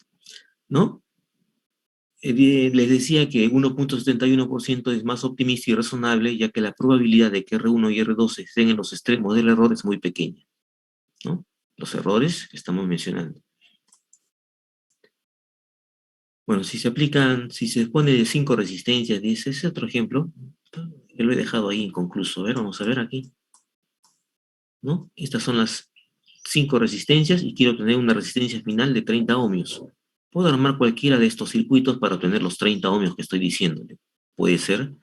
¿No? Les decía que 1.71% es más optimista y razonable, ya que la probabilidad de que R1 y R2 estén en los extremos del error es muy pequeña, ¿no? Los errores que estamos mencionando. Bueno, si se pone de 5 resistencias, dice, ese otro ejemplo, que lo he dejado ahí inconcluso. A ver, vamos a ver aquí, ¿no? Estas son las 5 resistencias y quiero tener una resistencia final de 30 ohmios. Puedo armar cualquiera de estos circuitos para obtener los 30 ohmios que estoy diciéndole. Puede ser,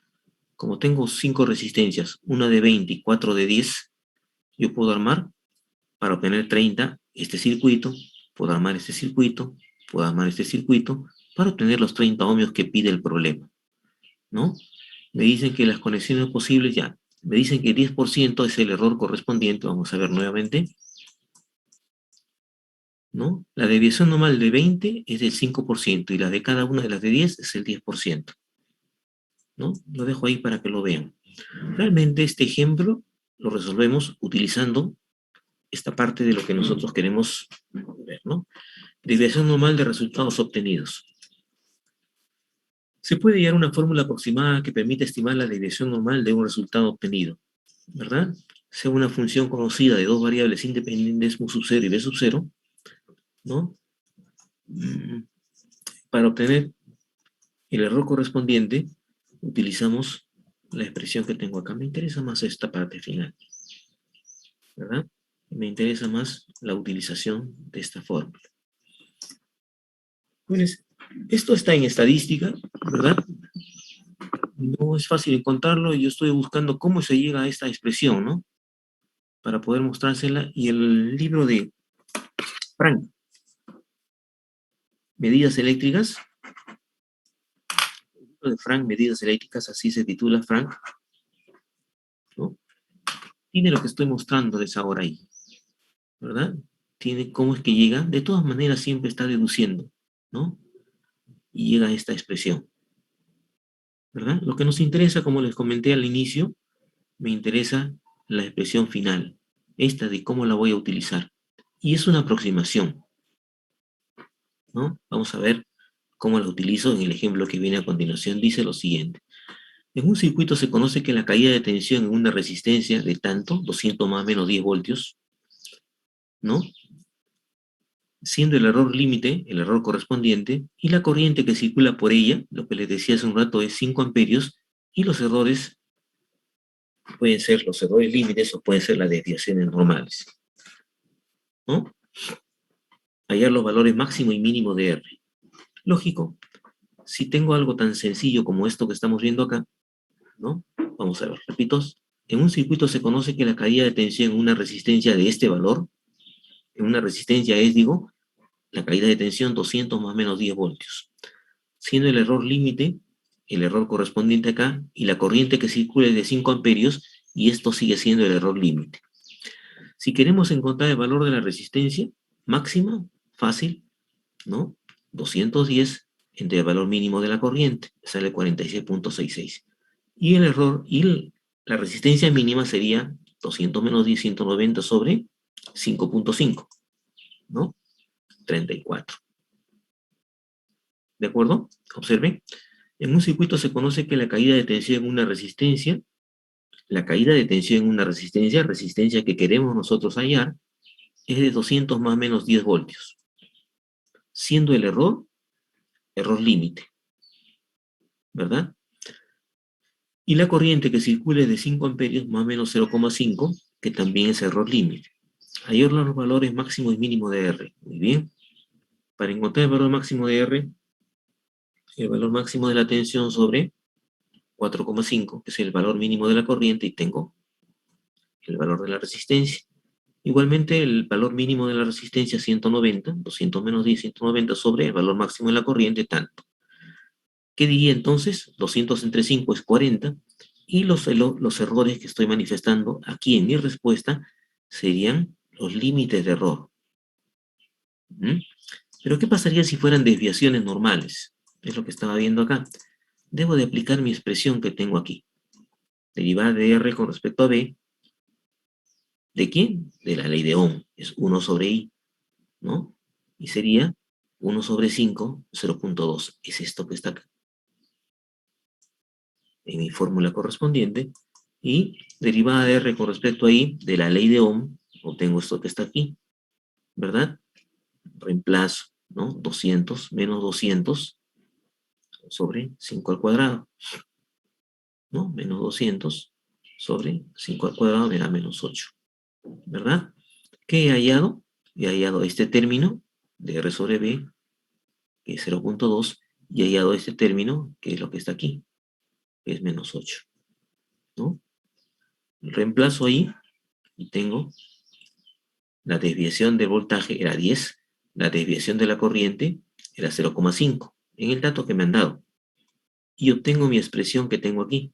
como tengo 5 resistencias, una de 20 y 4 de 10, yo puedo armar para obtener 30 este circuito, puedo armar este circuito, puedo armar este circuito, para obtener los 30 ohmios que pide el problema, ¿no? Me dicen que las conexiones posibles ya, me dicen que 10% es el error correspondiente, vamos a ver nuevamente, ¿no? La desviación normal de 20 es del 5% y la de cada una de las de 10 es el 10%, ¿no? Lo dejo ahí para que lo vean. Realmente este ejemplo lo resolvemos utilizando esta parte de lo que nosotros queremos ver, ¿no? Desviación normal de resultados obtenidos. Se puede hallar una fórmula aproximada que permite estimar la desviación normal de un resultado obtenido, ¿verdad? Sea una función conocida de dos variables independientes, mu sub 0 y b sub 0, ¿no? Para obtener el error correspondiente, utilizamos la expresión que tengo acá. Me interesa más esta parte final, ¿verdad? Me interesa más la utilización de esta fórmula. Pues, esto está en estadística, ¿verdad? No es fácil encontrarlo y yo estoy buscando cómo se llega a esta expresión, ¿no? Para poder mostrársela. Y el libro de Frank, Medidas Eléctricas, ejemplo de Frank, medidas eléctricas, así se titula Frank, ¿no? Tiene lo que estoy mostrándoles ahora ahí, ¿verdad? Tiene cómo es que llega, de todas maneras siempre está deduciendo, ¿no? Y llega a esta expresión, ¿verdad? Lo que nos interesa, como les comenté al inicio, me interesa la expresión final, esta de cómo la voy a utilizar. Y es una aproximación, ¿no? Vamos a ver cómo la utilizo en el ejemplo que viene a continuación. Dice lo siguiente. En un circuito se conoce que la caída de tensión en una resistencia de tanto, 200 más o menos 10 voltios, ¿no? Siendo el error límite, el error correspondiente, y la corriente que circula por ella, lo que les decía hace un rato, es 5 amperios, y los errores pueden ser los errores límites o pueden ser las desviaciones normales, ¿no? Hallar los valores máximo y mínimo de R. Lógico, si tengo algo tan sencillo como esto que estamos viendo acá, ¿no? Vamos a ver, repito, en un circuito se conoce que la caída de tensión en una resistencia de este valor, en una resistencia es, digo, la caída de tensión 200 más o menos 10 voltios, siendo el error límite, el error correspondiente acá, y la corriente que circula es de 5 amperios, y esto sigue siendo el error límite. Si queremos encontrar el valor de la resistencia máxima, fácil, ¿no? 210 entre el valor mínimo de la corriente, sale 46.66. Y el error, la resistencia mínima sería 200 menos 10, 190 sobre 5.5, ¿no? 34. ¿De acuerdo? Observen. En un circuito se conoce que la caída de tensión en una resistencia, resistencia que queremos nosotros hallar, es de 200 más o menos 10 voltios, siendo el error límite, ¿verdad? Y la corriente que circule de 5 amperios más o menos 0,5, que también es error límite. Hallar los valores máximo y mínimo de R. Muy bien. Para encontrar el valor máximo de R, el valor máximo de la tensión sobre 4,5, que es el valor mínimo de la corriente, y tengo el valor de la resistencia. Igualmente, el valor mínimo de la resistencia 190, 200 menos 10, 190 sobre el valor máximo de la corriente, tanto. ¿Qué diría entonces? 200 entre 5 es 40, y los errores que estoy manifestando aquí en mi respuesta serían los límites de error. ¿Mm? Pero ¿qué pasaría si fueran desviaciones normales? Es lo que estaba viendo acá. Debo de aplicar mi expresión que tengo aquí. Derivada de R con respecto a B. ¿De quién? De la ley de Ohm. Es 1 sobre I, ¿no? Y sería 1 sobre 5, 0.2. Es esto que está acá en mi fórmula correspondiente. Y derivada de R con respecto a I, de la ley de Ohm, obtengo esto que está aquí, ¿verdad? Reemplazo, ¿no? 200 menos 200 sobre 5 al cuadrado, ¿no? Menos 200 sobre 5 al cuadrado me da menos 8, ¿verdad? ¿Qué he hallado? He hallado este término de R sobre B, que es 0.2, y he hallado este término, que es lo que está aquí, que es menos 8, ¿no? Reemplazo ahí y tengo la desviación del voltaje era 10, la desviación de la corriente era 0,5, en el dato que me han dado. Y obtengo mi expresión que tengo aquí.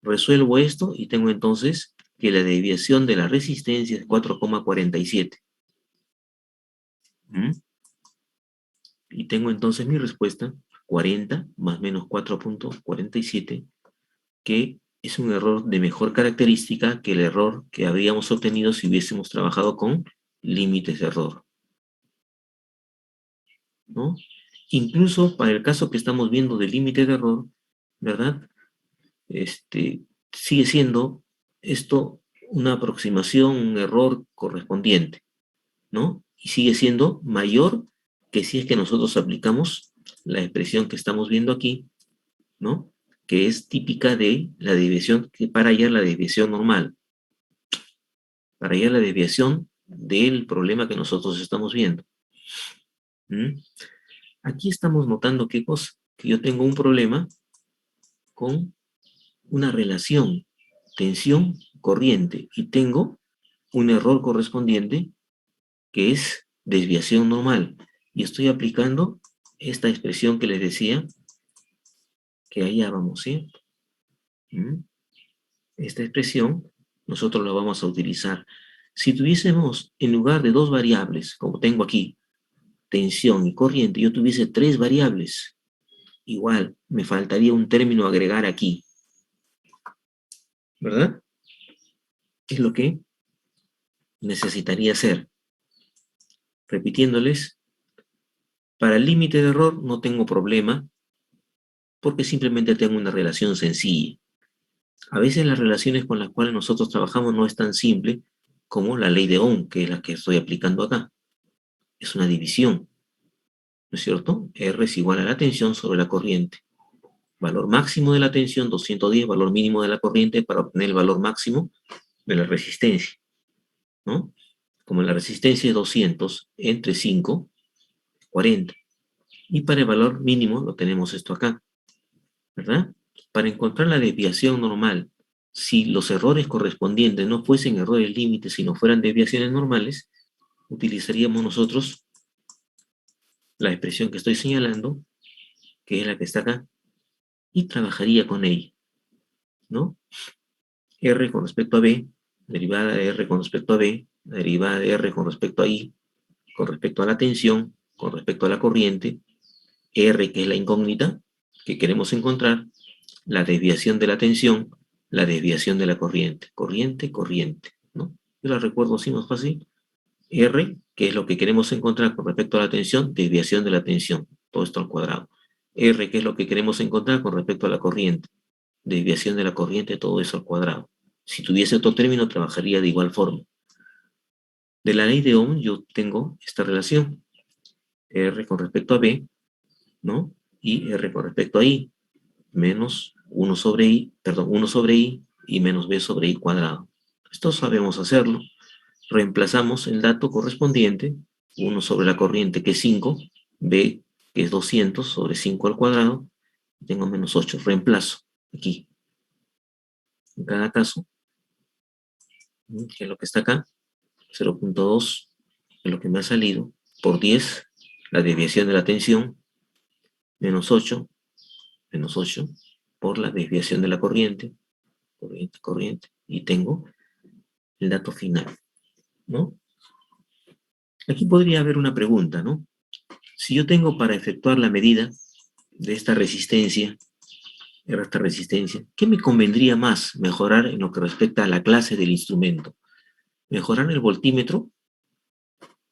Resuelvo esto y tengo entonces que la desviación de la resistencia es 4,47. Y tengo entonces mi respuesta, 40 más menos 4.47, que es un error de mejor característica que el error que habríamos obtenido si hubiésemos trabajado con límites de error, ¿no? Incluso para el caso que estamos viendo de límite de error, ¿verdad? Sigue siendo esto una aproximación, un error correspondiente, ¿no? Y sigue siendo mayor que si es que nosotros aplicamos la expresión que estamos viendo aquí, ¿no? Que es típica de la desviación, que para hallar la desviación normal, para hallar la desviación del problema que nosotros estamos viendo. Aquí estamos notando qué cosa, que yo tengo un problema con una relación tensión-corriente y tengo un error correspondiente que es desviación normal. Y estoy aplicando esta expresión que les decía, que hallábamos, ¿sí? Esta expresión nosotros la vamos a utilizar. Si tuviésemos, en lugar de 2 variables, como tengo aquí, tensión y corriente, yo tuviese 3 variables, igual me faltaría un término a agregar aquí, ¿verdad? Es lo que necesitaría hacer. Repitiéndoles, para el límite de error no tengo problema, porque simplemente tengo una relación sencilla. A veces las relaciones con las cuales nosotros trabajamos no es tan simple como la ley de Ohm, que es la que estoy aplicando acá. Es una división, ¿no es cierto? R es igual a la tensión sobre la corriente. Valor máximo de la tensión, 210, valor mínimo de la corriente para obtener el valor máximo de la resistencia, ¿no? Como la resistencia es 200 entre 5, 40. Y para el valor mínimo lo tenemos esto acá, ¿verdad? Para encontrar la desviación normal, si los errores correspondientes no fuesen errores límites, sino fueran desviaciones normales, utilizaríamos nosotros la expresión que estoy señalando, que es la que está acá, y trabajaría con ella, ¿no? R con respecto a B, derivada de R con respecto a B, derivada de R con respecto a I, con respecto a la tensión, con respecto a la corriente, R que es la incógnita que queremos encontrar, la desviación de la tensión, la desviación de la corriente, corriente, ¿no? Yo la recuerdo así más fácil. R, que es lo que queremos encontrar con respecto a la tensión, desviación de la tensión, todo esto al cuadrado. R, que es lo que queremos encontrar con respecto a la corriente, desviación de la corriente, todo eso al cuadrado. Si tuviese otro término, trabajaría de igual forma. De la ley de Ohm yo tengo esta relación, R con respecto a B, ¿no? Y R con respecto a I, menos 1 sobre I, perdón, 1 sobre I y menos B sobre I cuadrado. Esto sabemos hacerlo. Reemplazamos el dato correspondiente, 1 sobre la corriente que es 5, B que es 200 sobre 5 al cuadrado, tengo menos 8, reemplazo aquí. En cada caso, que es lo que está acá, 0.2 es lo que me ha salido, por 10, la desviación de la tensión, menos 8, por la desviación de la corriente, corriente, y tengo el dato final, ¿no? Aquí podría haber una pregunta, ¿no? Si yo tengo para efectuar la medida de esta resistencia, ¿qué me convendría más mejorar en lo que respecta a la clase del instrumento? ¿Mejorar el voltímetro?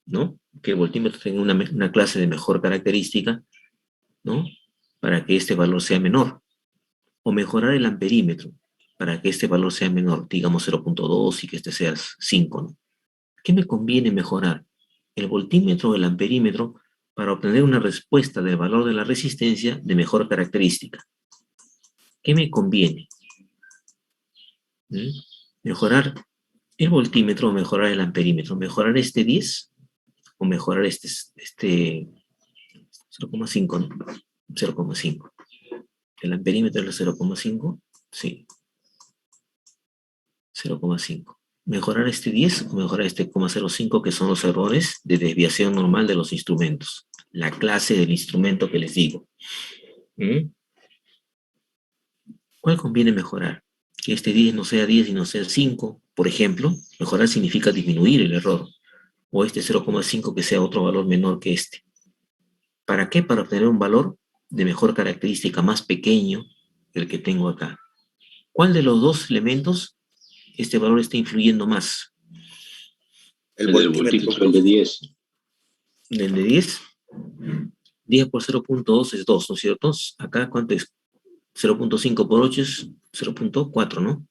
¿No? Que el voltímetro tenga una clase de mejor característica, ¿no? Para que este valor sea menor. O mejorar el amperímetro, para que este valor sea menor, digamos 0.2 y que este sea 5, ¿no? ¿Qué me conviene mejorar? ¿El voltímetro o el amperímetro para obtener una respuesta del valor de la resistencia de mejor característica? ¿Qué me conviene? ¿Mejorar el voltímetro o mejorar el amperímetro? ¿Mejorar este 10 o mejorar este 0,5, ¿no? 0,5. ¿El amperímetro es el 0,5? Sí. 0,5. ¿Mejorar este 10 o mejorar este 0,05 que son los errores de desviación normal de los instrumentos? La clase del instrumento que les digo. ¿Cuál conviene mejorar? Que este 10 no sea 10 y no sea 5, por ejemplo. Mejorar significa disminuir el error. O este 0,5 que sea otro valor menor que este. ¿Para qué? Para obtener un valor de mejor característica, más pequeño que el que tengo acá. ¿Cuál de los dos elementos este valor está influyendo más? El voltímetro, el de 10. ¿El de 10? 10 por 0.2 es 2, ¿no es cierto? Acá, ¿cuánto es? 0.5 por 8 es 0.4, ¿no?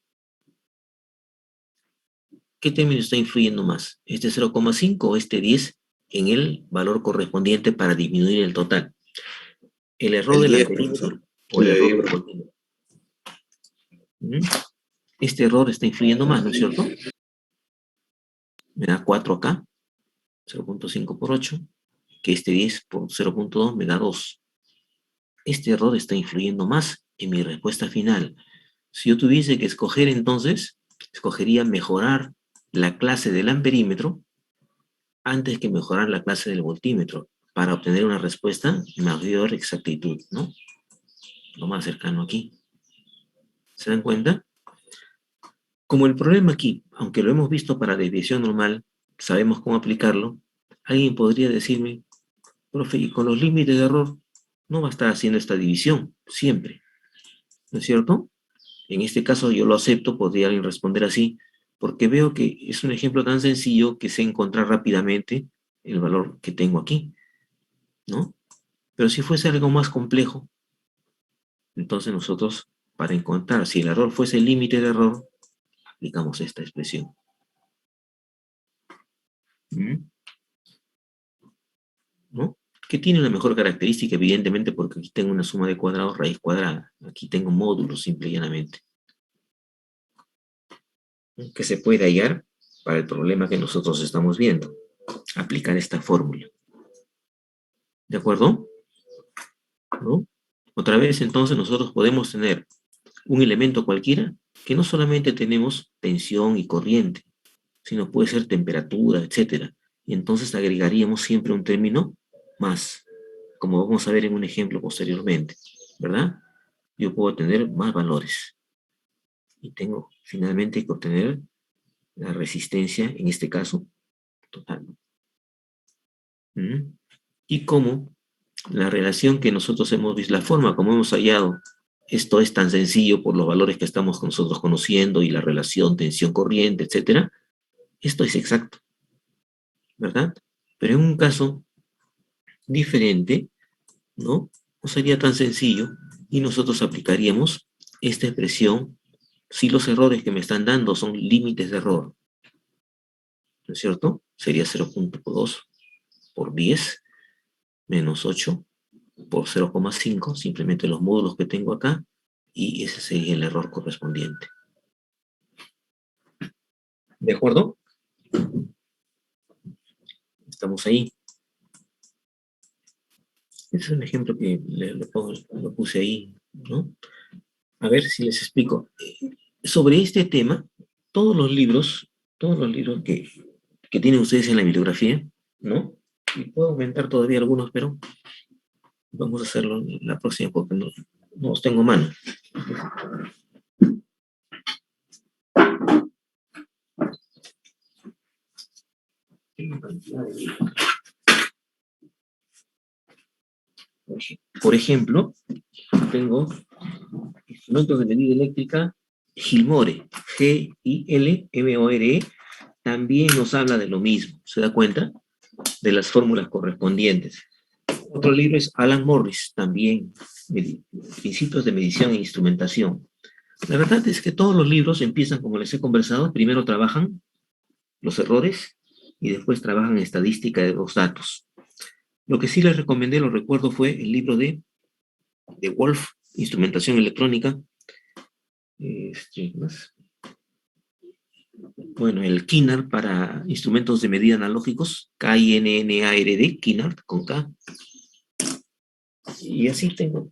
¿Qué término está influyendo más? ¿Este 0,5 o este 10 en el valor correspondiente para disminuir el total? ¿El error del amperímetro o el error del voltímetro? Este error está influyendo más, ¿no es cierto? Me da 4 acá, 0.5 por 8, que este 10 por 0.2 me da 2. Este error está influyendo más en mi respuesta final. Si yo tuviese que escoger entonces, escogería mejorar la clase del amperímetro antes que mejorar la clase del voltímetro para obtener una respuesta de mayor exactitud, ¿no? lo más cercano aquí. ¿Se dan cuenta? Como el problema aquí, aunque lo hemos visto para desviación normal, sabemos cómo aplicarlo, alguien podría decirme, profe, y con los límites de error no va a estar haciendo esta división, siempre. ¿No es cierto? En este caso yo lo acepto, podría alguien responder así, porque veo que es un ejemplo tan sencillo que sé encontrar rápidamente el valor que tengo aquí, ¿no? Pero si fuese algo más complejo, entonces nosotros, para encontrar si el error fuese el límite de error, aplicamos esta expresión. ¿No? Que tiene una mejor característica, evidentemente, porque aquí tengo una suma de cuadrados, raíz cuadrada. Aquí tengo módulos, simple y llanamente. Que se puede hallar para el problema que nosotros estamos viendo. Aplicar esta fórmula. ¿De acuerdo? ¿No? Otra vez, entonces, nosotros podemos tener un elemento cualquiera que no solamente tenemos tensión y corriente, sino puede ser temperatura, etc. Y entonces agregaríamos siempre un término más, como vamos a ver en un ejemplo posteriormente, ¿verdad? Yo puedo tener más valores. Y tengo finalmente que obtener la resistencia, en este caso, total. Y como la relación que nosotros hemos visto, la forma como hemos hallado, esto es tan sencillo por los valores que estamos nosotros conociendo y la relación tensión-corriente, etc. Esto es exacto, ¿verdad? Pero en un caso diferente, ¿no? No sería tan sencillo y nosotros aplicaríamos esta expresión si los errores que me están dando son límites de error. ¿No es cierto? Sería 0.2 por 10 menos 8 por 0,5, simplemente los módulos que tengo acá, y ese sería el error correspondiente. ¿De acuerdo? Estamos ahí. Este es un ejemplo que lo puse ahí, ¿no? A ver si les explico. Sobre este tema, todos los libros que tienen ustedes en la bibliografía, ¿no? Y puedo aumentar todavía algunos, pero vamos a hacerlo la próxima porque no los tengo a mano. Por ejemplo, tengo instrumentos de medida eléctrica Gilmore, Gilmore, también nos habla de lo mismo, ¿se da cuenta? De las fórmulas correspondientes. Otro libro es Alan Morris, también, Principios de Medición e Instrumentación. La verdad es que todos los libros empiezan, como les he conversado, primero trabajan los errores y después trabajan estadística de los datos. Lo que sí les recomendé, lo recuerdo, fue el libro de Wolf, Instrumentación Electrónica. Bueno, el KINARD para instrumentos de medida analógicos, KINNARD, KINARD con K. Y así tengo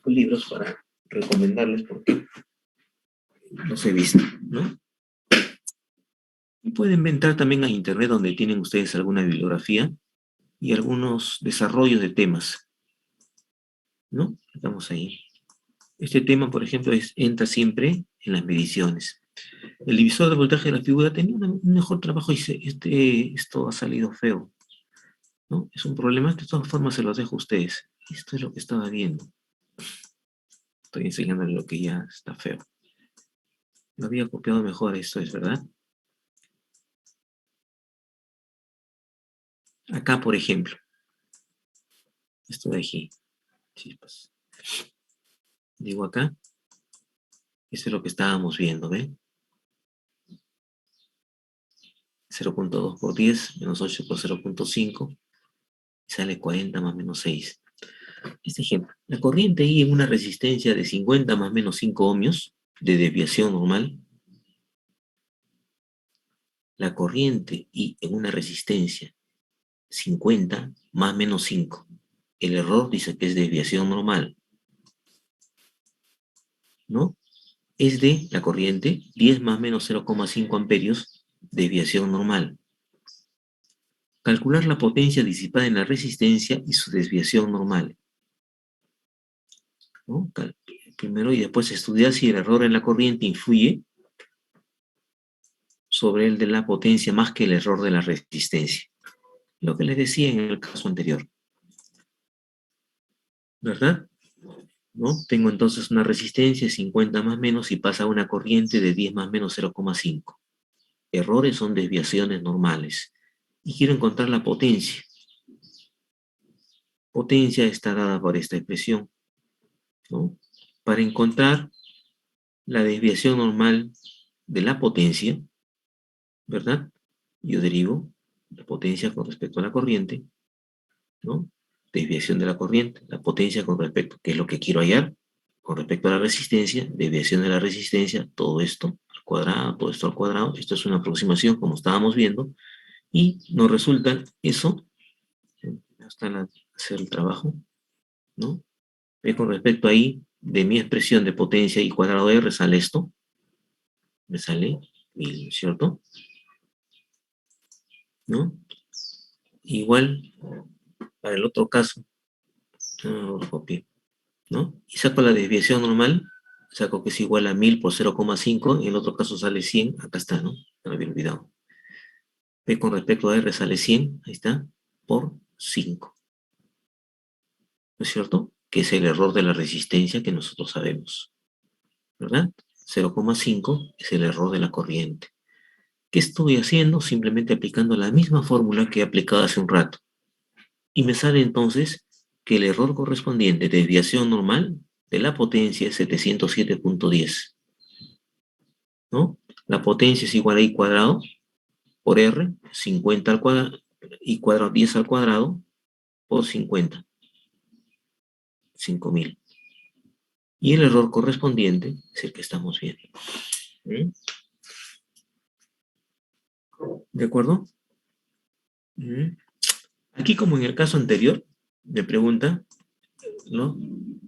libros para recomendarles porque los he visto, ¿no? Y pueden entrar también a internet donde tienen ustedes alguna bibliografía y algunos desarrollos de temas, ¿no? Estamos ahí. Este tema, por ejemplo, entra siempre en las mediciones. El divisor de voltaje de la figura tenía un mejor trabajo y esto ha salido feo, ¿no? Es un problema, de todas formas se los dejo a ustedes. Esto es lo que estaba viendo. Estoy enseñándole lo que ya está feo. Lo había copiado mejor, esto es verdad. Acá, por ejemplo. Esto de aquí. Chispas. Digo acá. Esto es lo que estábamos viendo, ¿ven? 0.2 por 10, menos 8 por 0.5. Sale 40 más menos 6. Este ejemplo. La corriente I en una resistencia de 50 más menos 5 ohmios de desviación normal. La corriente I en una resistencia 50 más menos 5. El error dice que es desviación normal, ¿no? Es de la corriente 10 más menos 0,5 amperios, desviación normal. Calcular la potencia disipada en la resistencia y su desviación normal. ¿no? Primero y después estudiar si el error en la corriente influye sobre el de la potencia más que el error de la resistencia. Lo que les decía en el caso anterior. ¿Verdad? ¿No? Tengo entonces una resistencia de 50 más menos y pasa una corriente de 10 más menos 0,5. Errores son desviaciones normales. Y quiero encontrar la potencia. Potencia está dada por esta expresión, ¿no? Para encontrar la desviación normal de la potencia, ¿verdad? Yo derivo la potencia con respecto a la corriente, ¿no? Desviación de la corriente, la potencia con respecto, ¿qué es lo que quiero hallar? Con respecto a la resistencia, desviación de la resistencia, todo esto al cuadrado, todo esto al cuadrado. Esto es una aproximación como estábamos viendo, y nos resulta eso, hasta hacer el trabajo, ¿no? Con respecto ahí, de mi expresión de potencia y cuadrado de R sale esto, me sale 1000, ¿cierto? ¿No? Igual, para el otro caso, lo copié, ¿no? Y saco la desviación normal, saco que es igual a 1000 por 0,5, en el otro caso sale 100, acá está, ¿no? Me había olvidado. P con respecto a R sale 100, ahí está, por 5. ¿No es cierto? Que es el error de la resistencia que nosotros sabemos, ¿verdad? 0,5 es el error de la corriente. ¿Qué estoy haciendo? Simplemente aplicando la misma fórmula que he aplicado hace un rato. Y me sale entonces que el error correspondiente de desviación normal de la potencia es 707.10. ¿No? La potencia es igual a I cuadrado por R, 50 al cuadrado, I cuadrado 10 al cuadrado por 50. 5000. Y el error correspondiente es el que estamos viendo. ¿Mm? ¿De acuerdo? ¿Mm? Aquí, como en el caso anterior, me pregunta, ¿no?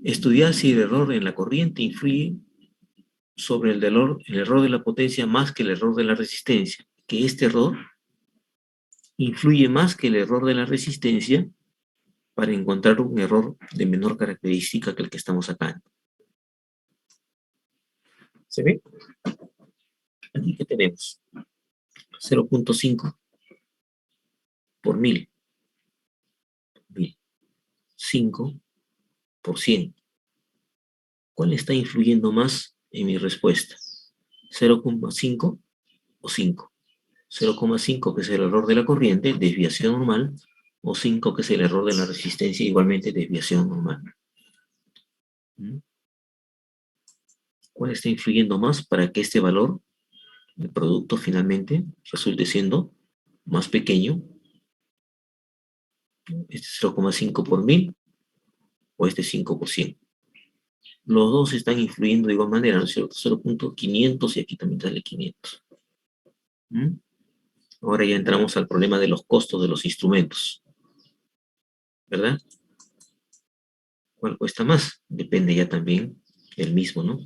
Estudiar si el error en la corriente influye sobre el error de la potencia más que el error de la resistencia. Que este error influye más que el error de la resistencia para encontrar un error de menor característica que el que estamos sacando. ¿Se ve? Aquí que tenemos 0.5 por 1000. 5 por 100. ¿Cuál está influyendo más en mi respuesta? ¿0,5 o 5? 0,5 que es el error de la corriente, desviación normal, o 5 que es el error de la resistencia, igualmente desviación normal. ¿Cuál está influyendo más para que este valor, el producto finalmente, resulte siendo más pequeño? Este 0,5 por 1000 o este 5 por 100. Los dos están influyendo de igual manera, ¿no es cierto? 0.500 y aquí también sale 500. Ahora ya entramos al problema de los costos de los instrumentos, ¿verdad? ¿Cuál cuesta más? Depende ya también del mismo, ¿no?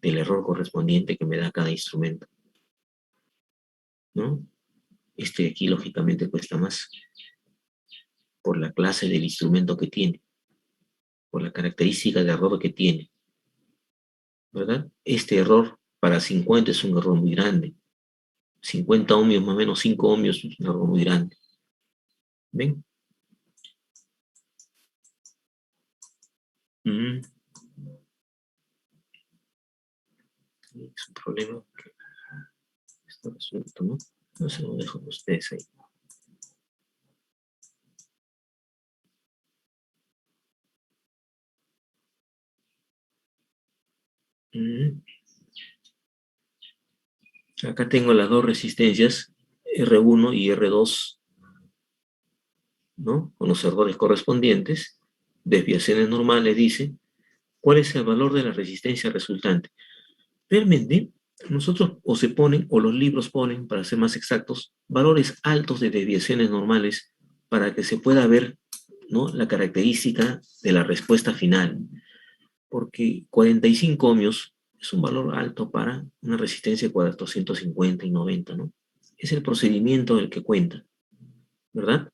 Del error correspondiente que me da cada instrumento, ¿no? Este aquí lógicamente cuesta más por la clase del instrumento que tiene, por la característica de error que tiene, ¿verdad? Este error para 50 es un error muy grande. 50 ohmios más o menos 5 ohmios es un error muy grande. ¿Ven? Es un problema que está resuelto, ¿no? No se lo dejo a ustedes ahí. Acá tengo las dos resistencias, R1 y R2, ¿no? Con los errores correspondientes, desviaciones normales, dice. ¿Cuál es el valor de la resistencia resultante? Realmente, nosotros o se ponen, o los libros ponen, para ser más exactos, valores altos de desviaciones normales para que se pueda ver, ¿no?, la característica de la respuesta final. Porque 45 ohmios es un valor alto para una resistencia de 450 y 90, ¿no? Es el procedimiento el que cuenta, ¿verdad?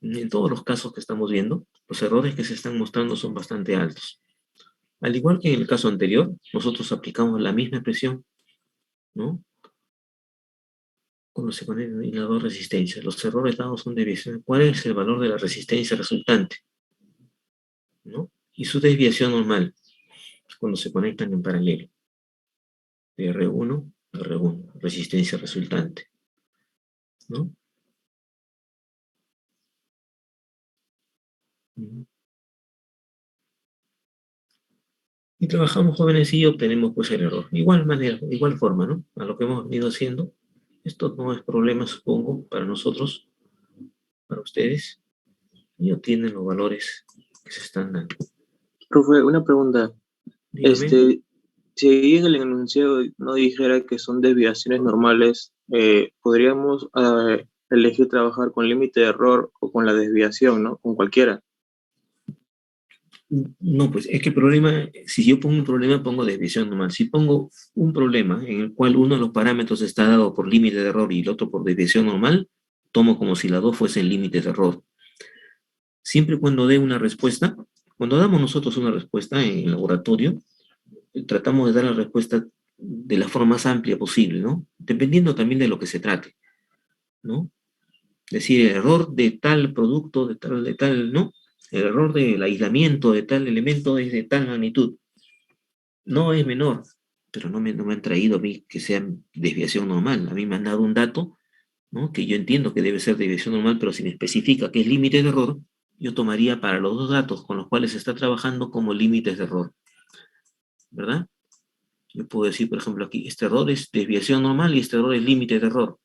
En todos los casos que estamos viendo, Los errores que se están mostrando son bastante altos. Al igual que en el caso anterior, nosotros aplicamos la misma expresión, ¿no? Cuando se conectan las dos resistencias. Los errores dados son desviaciones. ¿Cuál es el valor de la resistencia resultante? ¿No? Y su desviación normal, cuando se conectan en paralelo. De R1 a R1, resistencia resultante, ¿no? Y trabajamos jóvenes y obtenemos pues el error. Igual manera, igual forma, ¿no? A lo que hemos venido haciendo. Esto no es problema, supongo, para nosotros, para ustedes. Y obtienen los valores que se están dando. Profe, una pregunta. Dígame. Si ahí en el enunciado no dijera que son desviaciones normales, podríamos elegir trabajar con límite de error o con la desviación, ¿no? Con cualquiera. No, pues es que el problema, si yo pongo un problema, pongo desviación normal. Si pongo un problema en el cual uno de los parámetros está dado por límite de error y el otro por desviación normal, tomo como si las dos fuesen límites de error. Siempre cuando dé una respuesta, cuando damos nosotros una respuesta en el laboratorio, tratamos de dar la respuesta de la forma más amplia posible, ¿no? Dependiendo también de lo que se trate, ¿no? Es decir, el error de tal producto, de tal, ¿no? El error del aislamiento de tal elemento es de tal magnitud. No es menor, pero no me han traído a mí que sea desviación normal. A mí me han dado un dato, ¿no? Que yo entiendo que debe ser desviación normal, pero si me especifica que es límite de error, yo tomaría para los dos datos con los cuales se está trabajando como límites de error, ¿verdad? Yo puedo decir, por ejemplo, aquí, este error es desviación normal y este error es límite de error.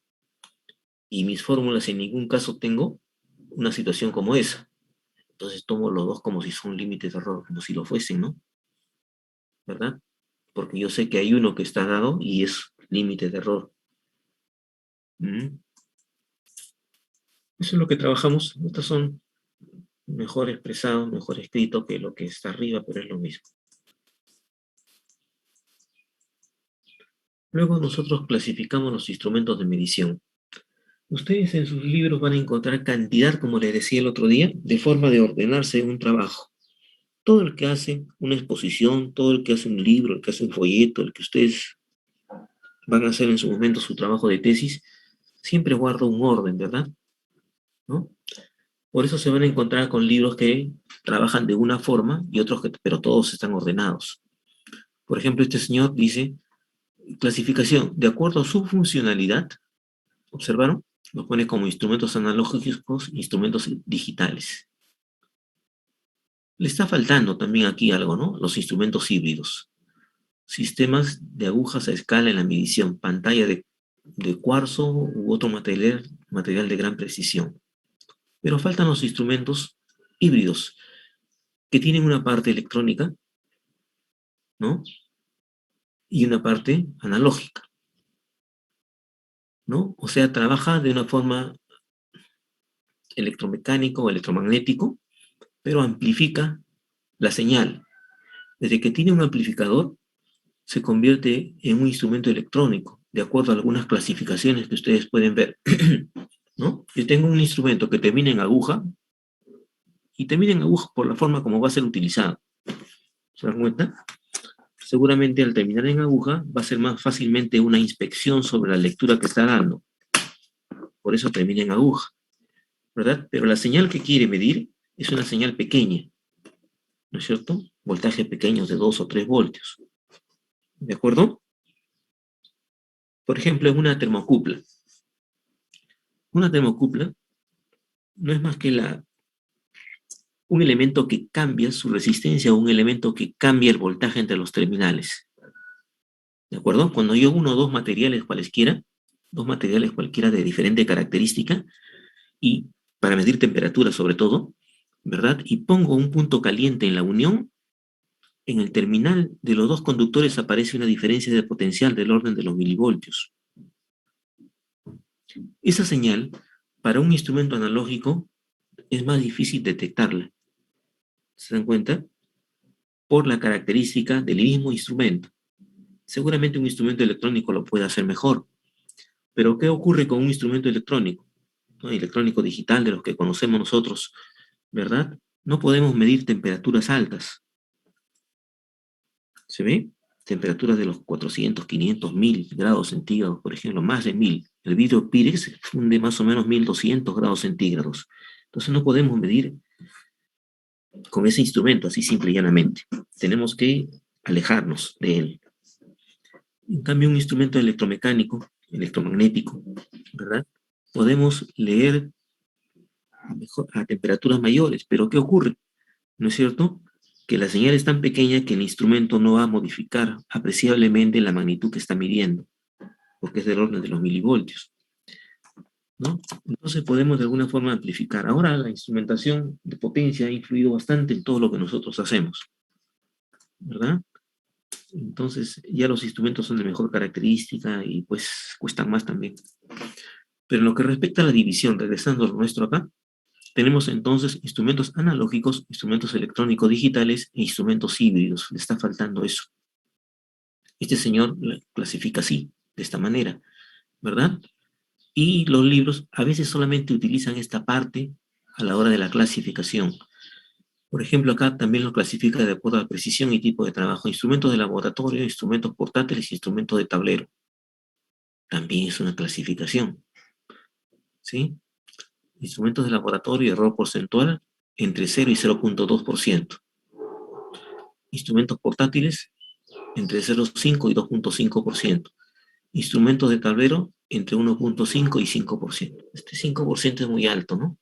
Y mis fórmulas en ningún caso tengo una situación como esa. Entonces tomo los dos como si son límites de error, como si lo fuesen, ¿no? ¿Verdad? Porque yo sé que hay uno que está dado y es límite de error. ¿Mm? Eso es lo que trabajamos. Estos son mejor expresados, mejor escritos que lo que está arriba, pero es lo mismo. Luego nosotros clasificamos los instrumentos de medición. Ustedes en sus libros van a encontrar cantidad, como les decía el otro día, de forma de ordenarse un trabajo. Todo el que hace una exposición, todo el que hace un libro, el que hace un folleto, el que ustedes van a hacer en su momento su trabajo de tesis, siempre guarda un orden, ¿verdad? ¿No? Por eso se van a encontrar con libros que trabajan de una forma y otros que, pero todos están ordenados. Por ejemplo, este señor dice, clasificación, de acuerdo a su funcionalidad, ¿observaron? Los pone como instrumentos analógicos, instrumentos digitales. Le está faltando también aquí algo, ¿no? Los instrumentos híbridos. Sistemas de agujas a escala en la medición, pantalla de cuarzo u otro material de gran precisión. Pero faltan los instrumentos híbridos, que tienen una parte electrónica, ¿no? Y una parte analógica, ¿no? O sea, trabaja de una forma electromecánico o electromagnético, pero amplifica la señal. Desde que tiene un amplificador, se convierte en un instrumento electrónico, de acuerdo a algunas clasificaciones que ustedes pueden ver, ¿no? Yo tengo un instrumento que termina en aguja, y termina en aguja por la forma como va a ser utilizado. ¿Se dan cuenta? Seguramente al terminar en aguja va a ser más fácilmente una inspección sobre la lectura que está dando. Por eso termina en aguja, ¿verdad? Pero la señal que quiere medir es una señal pequeña, ¿no es cierto? Voltajes pequeños de 2 o 3 voltios. ¿De acuerdo? Por ejemplo, en una termocupla. Una termocupla no es más que un elemento que cambia su resistencia o un elemento que cambia el voltaje entre los terminales. ¿De acuerdo? Cuando yo uno dos materiales cualesquiera de diferente característica, y para medir temperatura sobre todo, ¿verdad? Y pongo un punto caliente en la unión, en el terminal de los dos conductores aparece una diferencia de potencial del orden de los milivoltios. Esa señal, para un instrumento analógico, es más difícil detectarla. ¿Se dan cuenta? Por la característica del mismo instrumento. Seguramente un instrumento electrónico lo puede hacer mejor. Pero ¿qué ocurre con un instrumento electrónico? ¿No? Electrónico digital, de los que conocemos nosotros, ¿verdad? no podemos medir temperaturas altas. ¿Se ve? Temperaturas de los 400, 500, 1000 grados centígrados, por ejemplo, más de 1000. El vidrio Pyrex funde más o menos 1200 grados centígrados. Entonces no podemos medir con ese instrumento así simple y llanamente. Tenemos que alejarnos de él. En cambio, un instrumento electromecánico, electromagnético, ¿verdad? Podemos leer a temperaturas mayores, pero ¿qué ocurre? ¿No es cierto? Que la señal es tan pequeña que el instrumento no va a modificar apreciablemente la magnitud que está midiendo, porque es del orden de los milivoltios, ¿no? Entonces podemos de alguna forma amplificar. Ahora la instrumentación de potencia ha influido bastante en todo lo que nosotros hacemos, ¿verdad? Entonces ya los instrumentos son de mejor característica y pues cuestan más también. Pero en lo que respecta a la división, regresando a lo nuestro acá, tenemos entonces instrumentos analógicos, instrumentos electrónicos digitales e instrumentos híbridos. Le está faltando eso. Este señor clasifica así, de esta manera, ¿verdad? Y los libros a veces solamente utilizan esta parte a la hora de la clasificación. Por ejemplo, acá también lo clasifica de acuerdo a la precisión y tipo de trabajo. Instrumentos de laboratorio, instrumentos portátiles, instrumentos de tablero. También es una clasificación, ¿sí? Instrumentos de laboratorio, error porcentual entre 0 y 0.2%. Instrumentos portátiles entre 0.5 y 2.5%. Instrumentos de tablero entre 1.5 y 5%. Este 5% es muy alto, ¿no?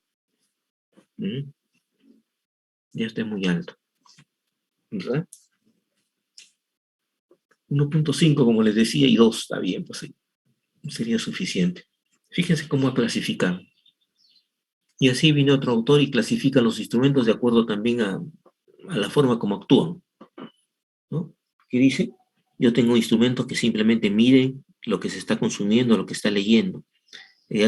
Ya está muy alto, ¿verdad? 1.5, como les decía, y 2 está bien, pues sería suficiente. Fíjense cómo ha clasificado. Y así viene otro autor y clasifica los instrumentos de acuerdo también a la forma como actúan, ¿no? ¿Qué dice? Yo tengo instrumentos que simplemente miden lo que se está consumiendo, lo que está leyendo. Y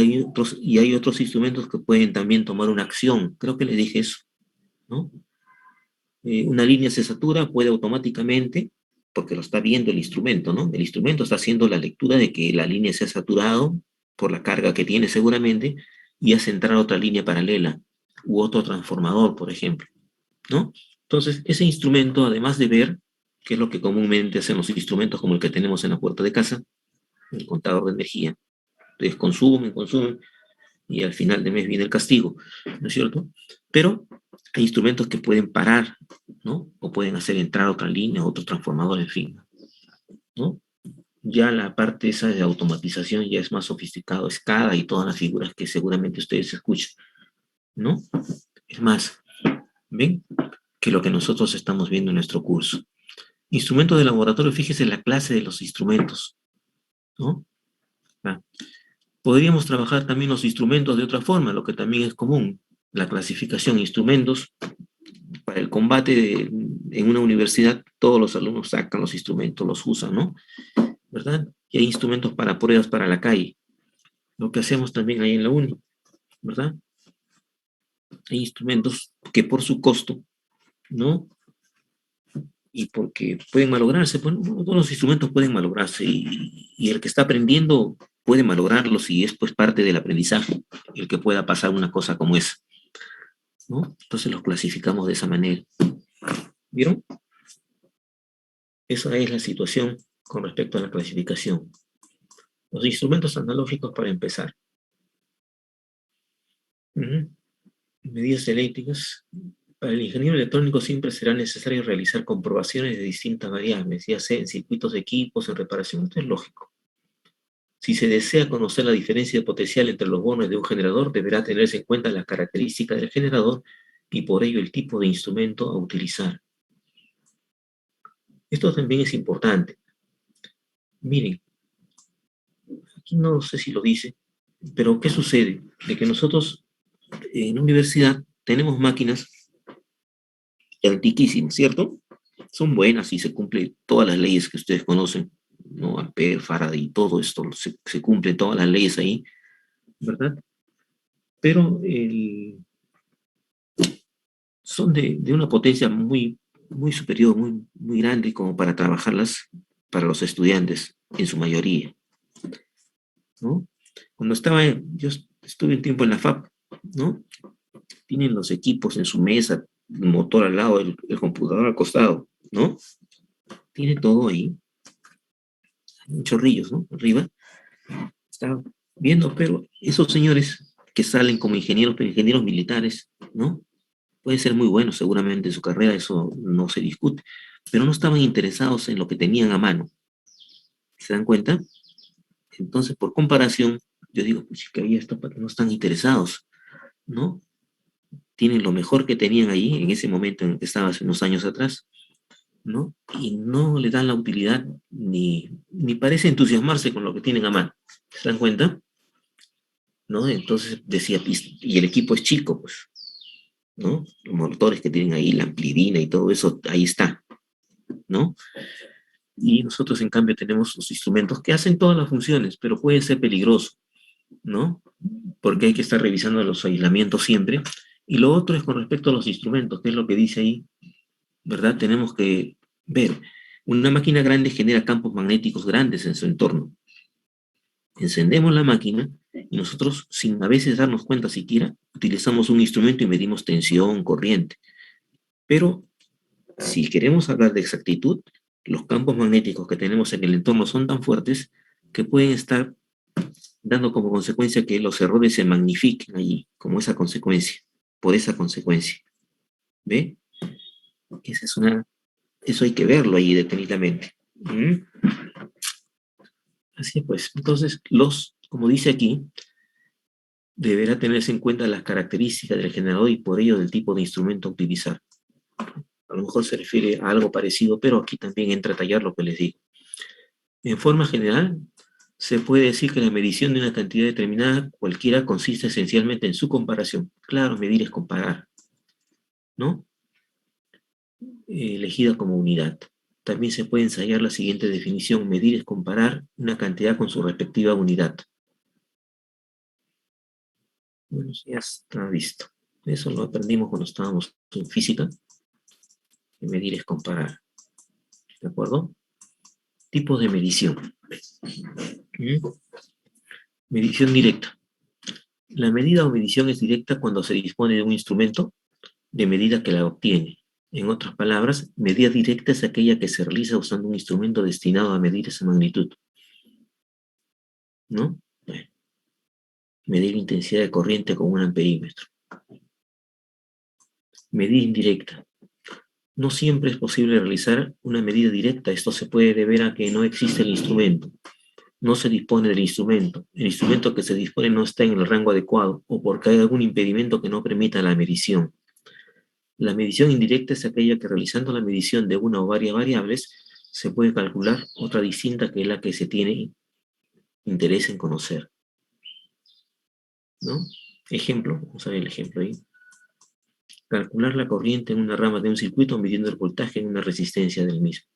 hay otros instrumentos que pueden también tomar una acción. Creo que le dije eso, ¿no? Una línea se satura, puede automáticamente, porque lo está viendo el instrumento, ¿no? El instrumento está haciendo la lectura de que la línea se ha saturado por la carga que tiene seguramente y hace entrar otra línea paralela u otro transformador, por ejemplo, ¿no? Entonces, ese instrumento, además de ver, que es lo que comúnmente hacen los instrumentos como el que tenemos en la puerta de casa, el contador de energía, entonces consumen, y al final de mes viene el castigo, ¿no es cierto? Pero hay instrumentos que pueden parar, ¿no? O pueden hacer entrar otra línea, otro transformador, en fin, ¿no? Ya la parte esa de automatización ya es más sofisticado, SCADA y todas las figuras que seguramente ustedes escuchan, ¿no? Es más, ¿ven? Que lo que nosotros estamos viendo en nuestro curso. Instrumentos de laboratorio, fíjese la clase de los instrumentos, ¿no? Podríamos trabajar también los instrumentos de otra forma, lo que también es común, la clasificación, instrumentos. Para el combate en una universidad, todos los alumnos sacan los instrumentos, los usan, ¿no? ¿Verdad? Y hay instrumentos para pruebas para la calle, lo que hacemos también ahí en la uni, ¿verdad? Hay instrumentos que por su costo, ¿no? Y porque pueden malograrse, pues, todos los instrumentos pueden malograrse y el que está aprendiendo puede malograrlos y es pues parte del aprendizaje, el que pueda pasar una cosa como esa, ¿no? Entonces los clasificamos de esa manera. ¿Vieron? Esa es la situación con respecto a la clasificación. Los instrumentos analógicos para empezar. Medidas eléctricas. Para el ingeniero electrónico siempre será necesario realizar comprobaciones de distintas variables, ya sea en circuitos de equipos, en reparación. Esto es lógico. Si se desea conocer la diferencia de potencial entre los bonos de un generador, deberá tenerse en cuenta las características del generador y por ello el tipo de instrumento a utilizar. Esto también es importante. Miren, aquí no sé si lo dice, pero ¿qué sucede? De que nosotros en la universidad tenemos máquinas antiquísimas, ¿cierto? Son buenas y se cumplen todas las leyes que ustedes conocen, ¿no? Ampere, Faraday y todo esto, se cumplen todas las leyes ahí, ¿verdad? Pero son de una potencia muy, muy superior, muy, muy grande como para trabajarlas para los estudiantes, en su mayoría, ¿no? Cuando yo estuve un tiempo en la FAP, ¿no? Tienen los equipos en su mesa, motor al lado, el computador al costado, ¿no? Tiene todo ahí, chorrillos, ¿no? Arriba, está viendo, pero esos señores que salen como ingenieros, pero ingenieros militares, ¿no? Pueden ser muy buenos seguramente en su carrera, eso no se discute, pero no estaban interesados en lo que tenían a mano. ¿Se dan cuenta? Entonces, por comparación, yo digo, pues que ahí no están interesados, ¿no? Tienen lo mejor que tenían ahí en ese momento en el que estaba hace unos años atrás, ¿no? Y no le dan la utilidad ni parece entusiasmarse con lo que tienen a mano. ¿Se dan cuenta? ¿No? Entonces decía, y el equipo es chico, pues, ¿no? Los motores que tienen ahí, la amplidina y todo eso, ahí está, ¿no? Y nosotros, en cambio, tenemos los instrumentos que hacen todas las funciones, pero puede ser peligroso, ¿no? Porque hay que estar revisando los aislamientos siempre. Y lo otro es con respecto a los instrumentos, que es lo que dice ahí, ¿verdad? Tenemos que ver, una máquina grande genera campos magnéticos grandes en su entorno. Encendemos la máquina y nosotros, sin a veces darnos cuenta siquiera, utilizamos un instrumento y medimos tensión, corriente. Pero si queremos hablar de exactitud, los campos magnéticos que tenemos en el entorno son tan fuertes que pueden estar dando como consecuencia que los errores se magnifiquen allí, como esa consecuencia, por esa consecuencia. ¿Ve? Eso hay que verlo ahí detenidamente. ¿Mm? Así pues, entonces, como dice aquí, deberá tenerse en cuenta las características del generador y por ello del tipo de instrumento a utilizar. A lo mejor se refiere a algo parecido, pero aquí también entra a tallar lo que les digo. En forma general, se puede decir que la medición de una cantidad determinada, cualquiera, consiste esencialmente en su comparación. Claro, medir es comparar, ¿no? Elegida como unidad. También se puede ensayar la siguiente definición: medir es comparar una cantidad con su respectiva unidad. Bueno, ya está visto. Eso lo aprendimos cuando estábamos en física. Medir es comparar. ¿De acuerdo? Tipos de medición. Medición directa. La medida o medición es directa cuando se dispone de un instrumento de medida que la obtiene. En otras palabras, medida directa es aquella que se realiza usando un instrumento destinado a medir esa magnitud. ¿No? Bueno, medir intensidad de corriente con un amperímetro. Medida indirecta. No siempre es posible realizar una medida directa. Esto se puede deber a que no existe el instrumento. No se dispone del instrumento. El instrumento que se dispone no está en el rango adecuado o porque hay algún impedimento que no permita la medición. La medición indirecta es aquella que, realizando la medición de una o varias variables, se puede calcular otra distinta que la que se tiene interés en conocer. ¿No? Ejemplo, vamos a ver el ejemplo ahí. Calcular la corriente en una rama de un circuito midiendo el voltaje en una resistencia del mismo.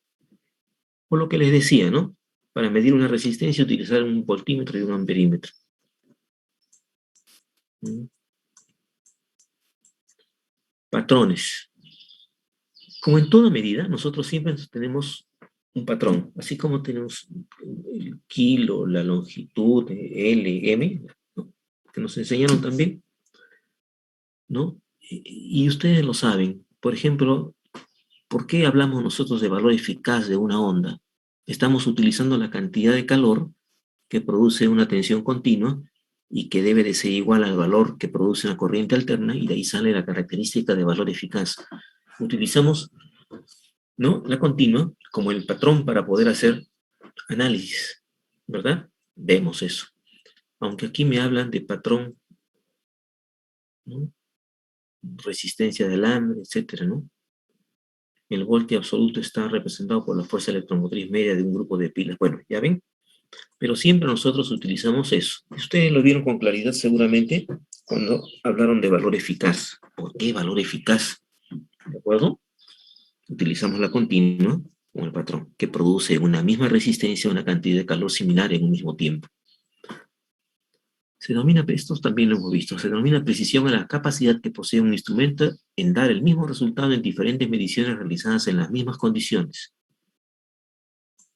O lo que les decía, ¿no? Para medir una resistencia, utilizar un voltímetro y un amperímetro. Patrones. Como en toda medida, nosotros siempre tenemos un patrón, así como tenemos el kilo, la longitud, L, M, ¿no? Que nos enseñaron también, ¿no? Y ustedes lo saben. Por ejemplo, ¿por qué hablamos nosotros de valor eficaz de una onda? Estamos utilizando la cantidad de calor que produce una tensión continua y que debe de ser igual al valor que produce una corriente alterna, y de ahí sale la característica de valor eficaz. Utilizamos, ¿no?, la continua como el patrón para poder hacer análisis, ¿verdad? Vemos eso. Aunque aquí me hablan de patrón, ¿no?, resistencia del alambre, etcétera, ¿no? El voltio absoluto está representado por la fuerza electromotriz media de un grupo de pilas. Bueno, ¿ya ven? Pero siempre nosotros utilizamos eso. Ustedes lo vieron con claridad seguramente cuando hablaron de valor eficaz. ¿Por qué valor eficaz? ¿De acuerdo? Utilizamos la continua como el patrón, que produce una misma resistencia una cantidad de calor similar en un mismo tiempo. Se denomina, esto también lo hemos visto, se denomina precisión a la capacidad que posee un instrumento en dar el mismo resultado en diferentes mediciones realizadas en las mismas condiciones.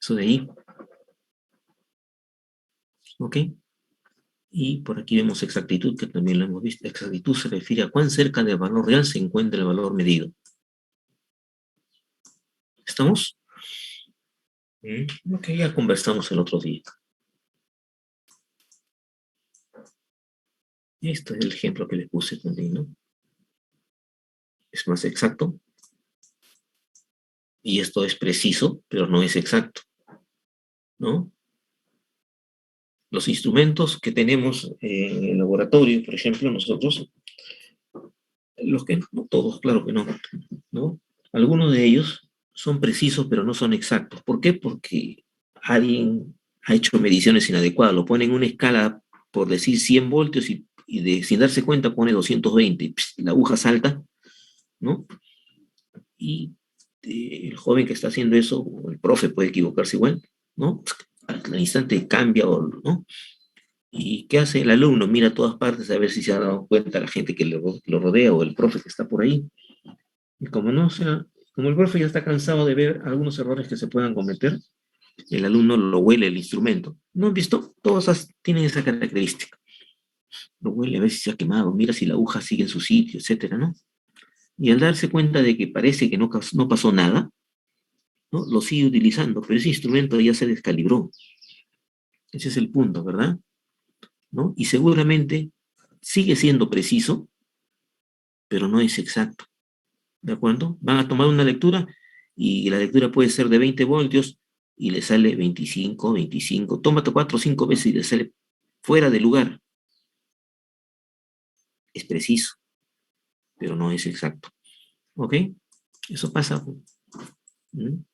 Eso de ahí. ¿Ok? Y por aquí vemos exactitud, que también lo hemos visto. Exactitud se refiere a cuán cerca del valor real se encuentra el valor medido. ¿Estamos? Lo que ya conversamos el otro día. Y esto es el ejemplo que les puse también, ¿no? Es más exacto. Y esto es preciso, pero no es exacto, ¿no? Los instrumentos que tenemos en el laboratorio, por ejemplo, nosotros, los que no todos, claro que no, ¿no? Algunos de ellos son precisos, pero no son exactos. ¿Por qué? Porque alguien ha hecho mediciones inadecuadas, lo pone en una escala, por decir 100 voltios, sin darse cuenta pone 220, la aguja salta, ¿no? Y el joven que está haciendo eso, o el profe puede equivocarse igual, ¿no? Al instante cambia, ¿no? ¿Y qué hace el alumno? Mira a todas partes a ver si se ha dado cuenta la gente que lo rodea o el profe que está por ahí. Y como no, o sea, como el profe ya está cansado de ver algunos errores que se puedan cometer, el alumno lo huele el instrumento. ¿No han visto? Todos tienen esa característica. Lo huele a ver si se ha quemado, mira si la aguja sigue en su sitio, etcétera, ¿no? Y al darse cuenta de que parece que no pasó nada, ¿no? Lo sigue utilizando, pero ese instrumento ya se descalibró. Ese es el punto, ¿verdad? ¿No? Y seguramente sigue siendo preciso, pero no es exacto. ¿De acuerdo? Van a tomar una lectura y la lectura puede ser de 20 voltios y le sale 25, 25. Tómate 4 o 5 veces y le sale fuera de lugar. Es preciso, pero no es exacto. ¿Ok? Eso pasa. ¿Mm?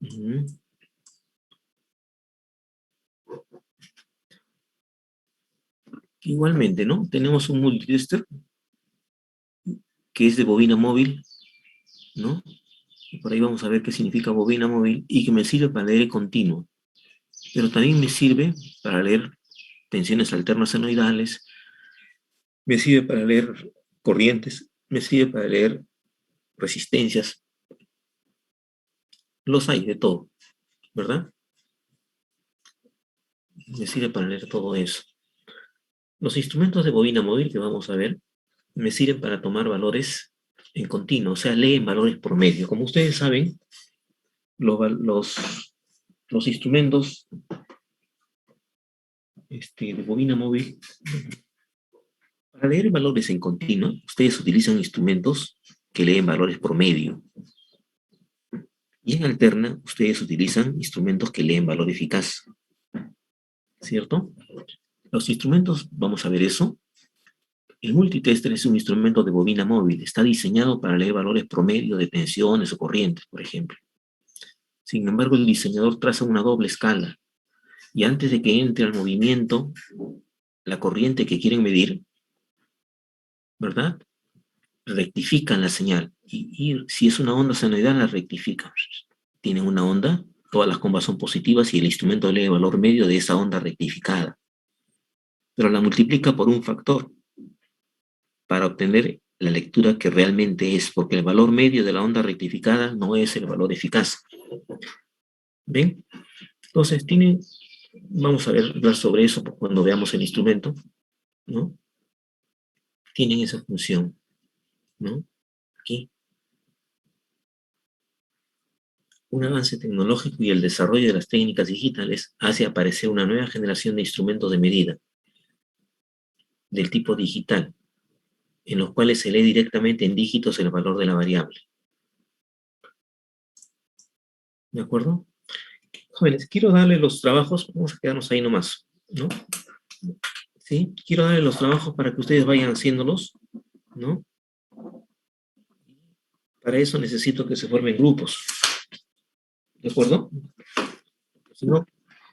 ¿Mm? Igualmente, ¿no? Tenemos un multitester que es de bobina móvil, ¿no? Y por ahí vamos a ver qué significa bobina móvil y que me sirve para leer continuo. Pero también me sirve para leer tensiones alternas senoidales, me sirve para leer corrientes, me sirve para leer resistencias. Los hay de todo, ¿verdad? Me sirve para leer todo eso. Los instrumentos de bobina móvil que vamos a ver me sirven para tomar valores en continuo, o sea, leen valores por medio. Como ustedes saben, los instrumentos de bobina móvil, para leer valores en continuo, ustedes utilizan instrumentos que leen valores por medio. Y en alterna, ustedes utilizan instrumentos que leen valor eficaz. ¿Cierto? Los instrumentos, vamos a ver eso. El multitester es un instrumento de bobina móvil. Está diseñado para leer valores promedio de tensiones o corrientes, por ejemplo. Sin embargo, el diseñador traza una doble escala. Y antes de que entre al movimiento la corriente que quieren medir, ¿verdad? Rectifican la señal. Y si es una onda senoidal, la rectifican. Tienen una onda, todas las combas son positivas y el instrumento lee el valor medio de esa onda rectificada. Pero la multiplica por un factor para obtener la lectura que realmente es, porque el valor medio de la onda rectificada no es el valor eficaz. ¿Ven? Entonces, vamos a hablar sobre eso cuando veamos el instrumento, ¿no? Tienen esa función, ¿no? Aquí. Un avance tecnológico y el desarrollo de las técnicas digitales hace aparecer una nueva generación de instrumentos de medida del tipo digital, en los cuales se lee directamente en dígitos el valor de la variable. ¿De acuerdo? Jóvenes, quiero darle los trabajos, vamos a quedarnos ahí nomás, ¿no? ¿Sí? Quiero darle los trabajos para que ustedes vayan haciéndolos, ¿no? Para eso necesito que se formen grupos, ¿de acuerdo? Si no,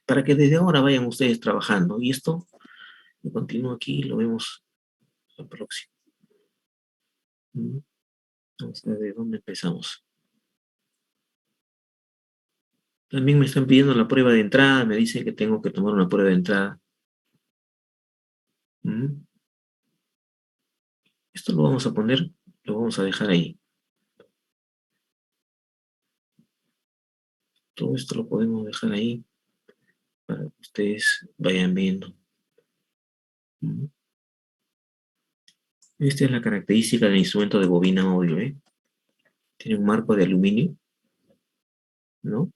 para que desde ahora vayan ustedes trabajando. Y esto, lo continúo aquí, lo vemos al próximo. Vamos a ver de dónde empezamos. También me están pidiendo la prueba de entrada, me dicen que tengo que tomar una prueba de entrada. Esto lo vamos a poner, lo vamos a dejar ahí. Todo esto lo podemos dejar ahí. para que ustedes vayan viendo. Esta es la característica del instrumento de bobina audio, ¿eh? Tiene un marco de aluminio, ¿no?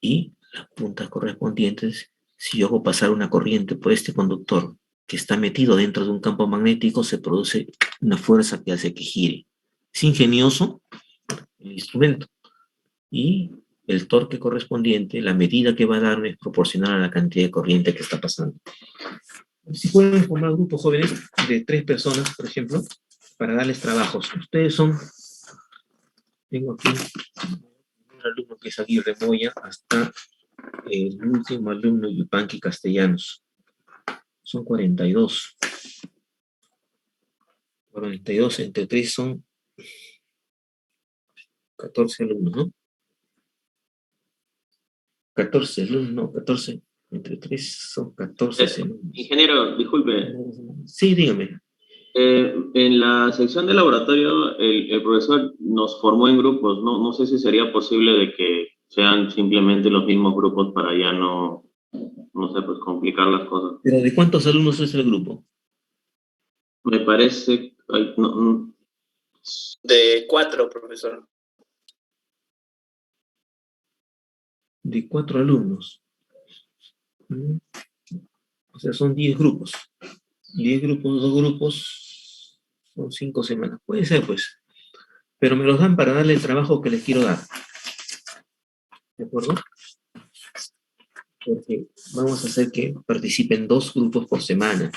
Y las puntas correspondientes, si yo hago pasar una corriente por este conductor que está metido dentro de un campo magnético, se produce una fuerza que hace que gire. Es ingenioso el instrumento. Y el torque correspondiente, la medida que va a darme es proporcional a la cantidad de corriente que está pasando. Si pueden formar grupos jóvenes de 3 personas, por ejemplo, para darles trabajos. Ustedes son, tengo aquí un alumno que es Aguirre Moya, hasta el último alumno Yupanqui Castellanos. Son 42. 42 entre 3 son 14 alumnos, ¿no? 14 alumnos, no, 14 entre 3 son 14 alumnos. Ingeniero, disculpe. Sí, dígame. En la sección de laboratorio, el profesor nos formó en grupos. No sé si sería posible de que sean simplemente los mismos grupos para ya no sé, pues complicar las cosas. ¿Pero de cuántos alumnos es el grupo? Me parece... De 4, profesor. De 4 alumnos. O sea, son 10 grupos. 10 grupos, 2 grupos, son 5 semanas. Puede ser, pues. Pero me los dan para darle el trabajo que les quiero dar. ¿De acuerdo? Porque vamos a hacer que participen 2 grupos por semana.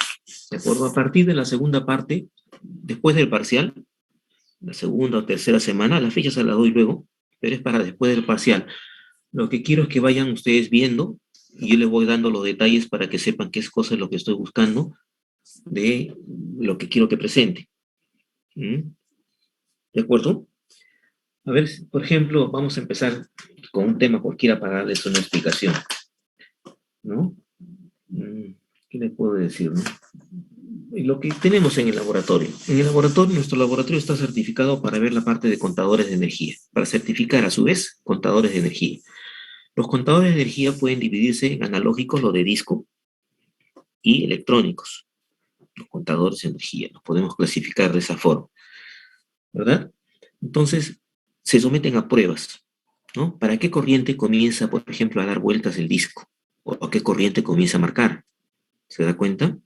¿De acuerdo? A partir de la segunda parte, después del parcial, la segunda o tercera semana, la fecha se la doy luego, pero es para después del parcial. Lo que quiero es que vayan ustedes viendo, y yo les voy dando los detalles para que sepan qué es cosa es lo que estoy buscando, de lo que quiero que presente. ¿De acuerdo? A ver, por ejemplo, vamos a empezar con un tema cualquiera para darles una explicación, ¿no? ¿Qué les puedo decir, no? Lo que tenemos en el laboratorio. En el laboratorio, nuestro laboratorio está certificado para ver la parte de contadores de energía, para certificar a su vez contadores de energía. Los contadores de energía pueden dividirse en analógicos, lo de disco, y electrónicos. Los contadores de energía, los podemos clasificar de esa forma, ¿verdad? Entonces, se someten a pruebas, ¿no? ¿Para qué corriente comienza, por ejemplo, a dar vueltas el disco? ¿O a qué corriente comienza a marcar? ¿Se da cuenta?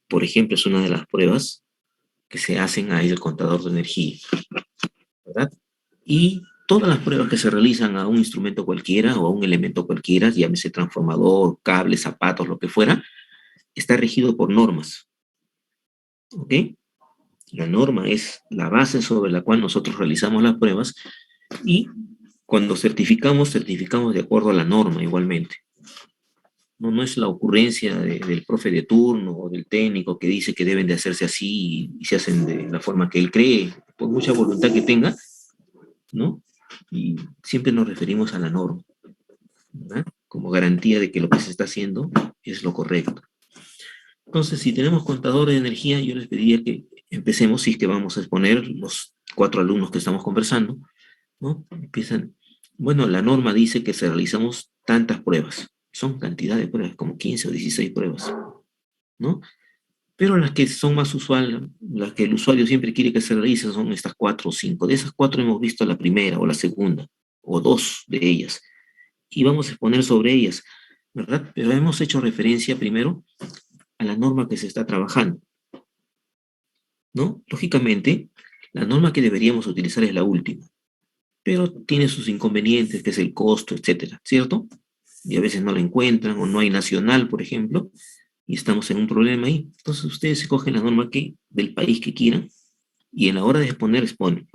Por ejemplo, es una de las pruebas que se hacen a el contador de energía, ¿verdad? Y todas las pruebas que se realizan a un instrumento cualquiera o a un elemento cualquiera, llámese transformador, cable, zapatos, lo que fuera, está regido por normas, ¿ok? La norma es la base sobre la cual nosotros realizamos las pruebas y cuando certificamos de acuerdo a la norma igualmente. No es la ocurrencia del profe de turno o del técnico que dice que deben de hacerse así y se hacen de la forma que él cree, por mucha voluntad que tenga, ¿no? Y siempre nos referimos a la norma, ¿verdad? Como garantía de que lo que se está haciendo es lo correcto. Entonces, si tenemos contadores de energía, yo les pediría que empecemos, si es que vamos a exponer los 4 alumnos que estamos conversando, ¿no? Empiezan, bueno, la norma dice que se realizamos tantas pruebas. Son cantidad de pruebas, como 15 o 16 pruebas, ¿no? Pero las que son más usuales, las que el usuario siempre quiere que se realicen, son estas 4 o 5. De esas 4 hemos visto la primera o la segunda, o 2 de ellas. Y vamos a exponer sobre ellas, ¿verdad? Pero hemos hecho referencia primero a la norma que se está trabajando, ¿no? Lógicamente, la norma que deberíamos utilizar es la última, pero tiene sus inconvenientes, que es el costo, etcétera, ¿cierto? Y a veces no la encuentran, o no hay nacional, por ejemplo, y estamos en un problema ahí. Entonces ustedes escogen la norma del país que quieran, y en la hora de exponer, exponen.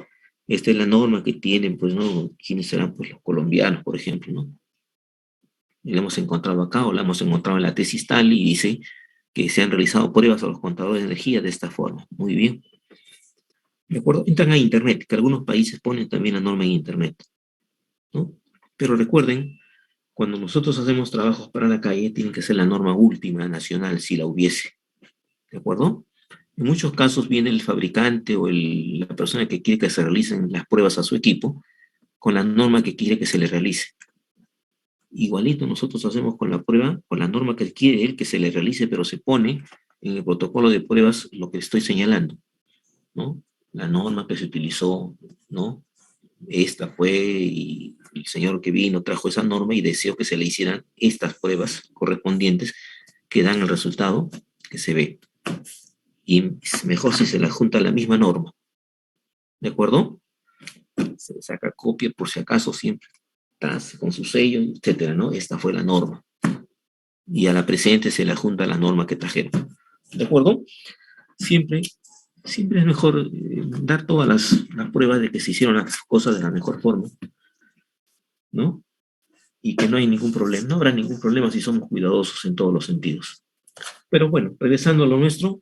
Esta es la norma que tienen, pues, ¿no? ¿Quiénes serán? Pues los colombianos, por ejemplo, ¿no? Y la hemos encontrado acá, o la hemos encontrado en la tesis tal, y dice que se han realizado pruebas a los contadores de energía de esta forma. Muy bien. ¿De acuerdo? Entran a Internet, que algunos países ponen también la norma en Internet, ¿no? Pero recuerden, cuando nosotros hacemos trabajos para la calle, tiene que ser la norma última nacional, si la hubiese. ¿De acuerdo? En muchos casos viene el fabricante o la persona que quiere que se realicen las pruebas a su equipo con la norma que quiere que se le realice. igualito nosotros hacemos con la prueba, con la norma que quiere él que se le realice, pero se pone en el protocolo de pruebas lo que estoy señalando, ¿no? La norma que se utilizó, ¿no? Esta fue, y el señor que vino trajo esa norma y deseó que se le hicieran estas pruebas correspondientes que dan el resultado que se ve. Y es mejor si se le junta la misma norma. ¿De acuerdo? Se le saca copia por si acaso siempre, con su sello, etcétera, ¿no? Esta fue la norma. Y a la presente se le junta la norma que trajeron. ¿De acuerdo? Siempre es mejor dar todas las pruebas de que se hicieron las cosas de la mejor forma, ¿no? Y que no hay ningún problema, no habrá ningún problema si somos cuidadosos en todos los sentidos. Pero bueno, regresando a lo nuestro,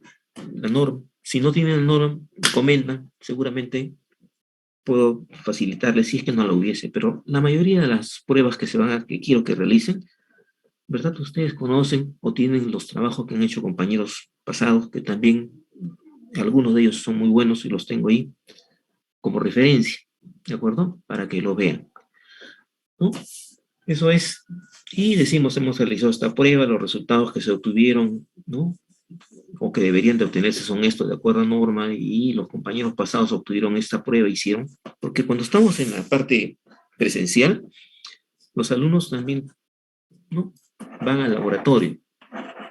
la norma, si no tienen la norma, comentan, seguramente puedo facilitarles si es que no la hubiese, pero la mayoría de las pruebas que quiero que realicen, ¿verdad? Ustedes conocen o tienen los trabajos que han hecho compañeros pasados, que también algunos de ellos son muy buenos y los tengo ahí como referencia, ¿de acuerdo? Para que lo vean, ¿no? Eso es. Y decimos, hemos realizado esta prueba, los resultados que se obtuvieron, ¿no? O que deberían de obtenerse son estos, de acuerdo a norma, y los compañeros pasados obtuvieron esta prueba, hicieron. Porque cuando estamos en la parte presencial, los alumnos también, ¿no? Van al laboratorio,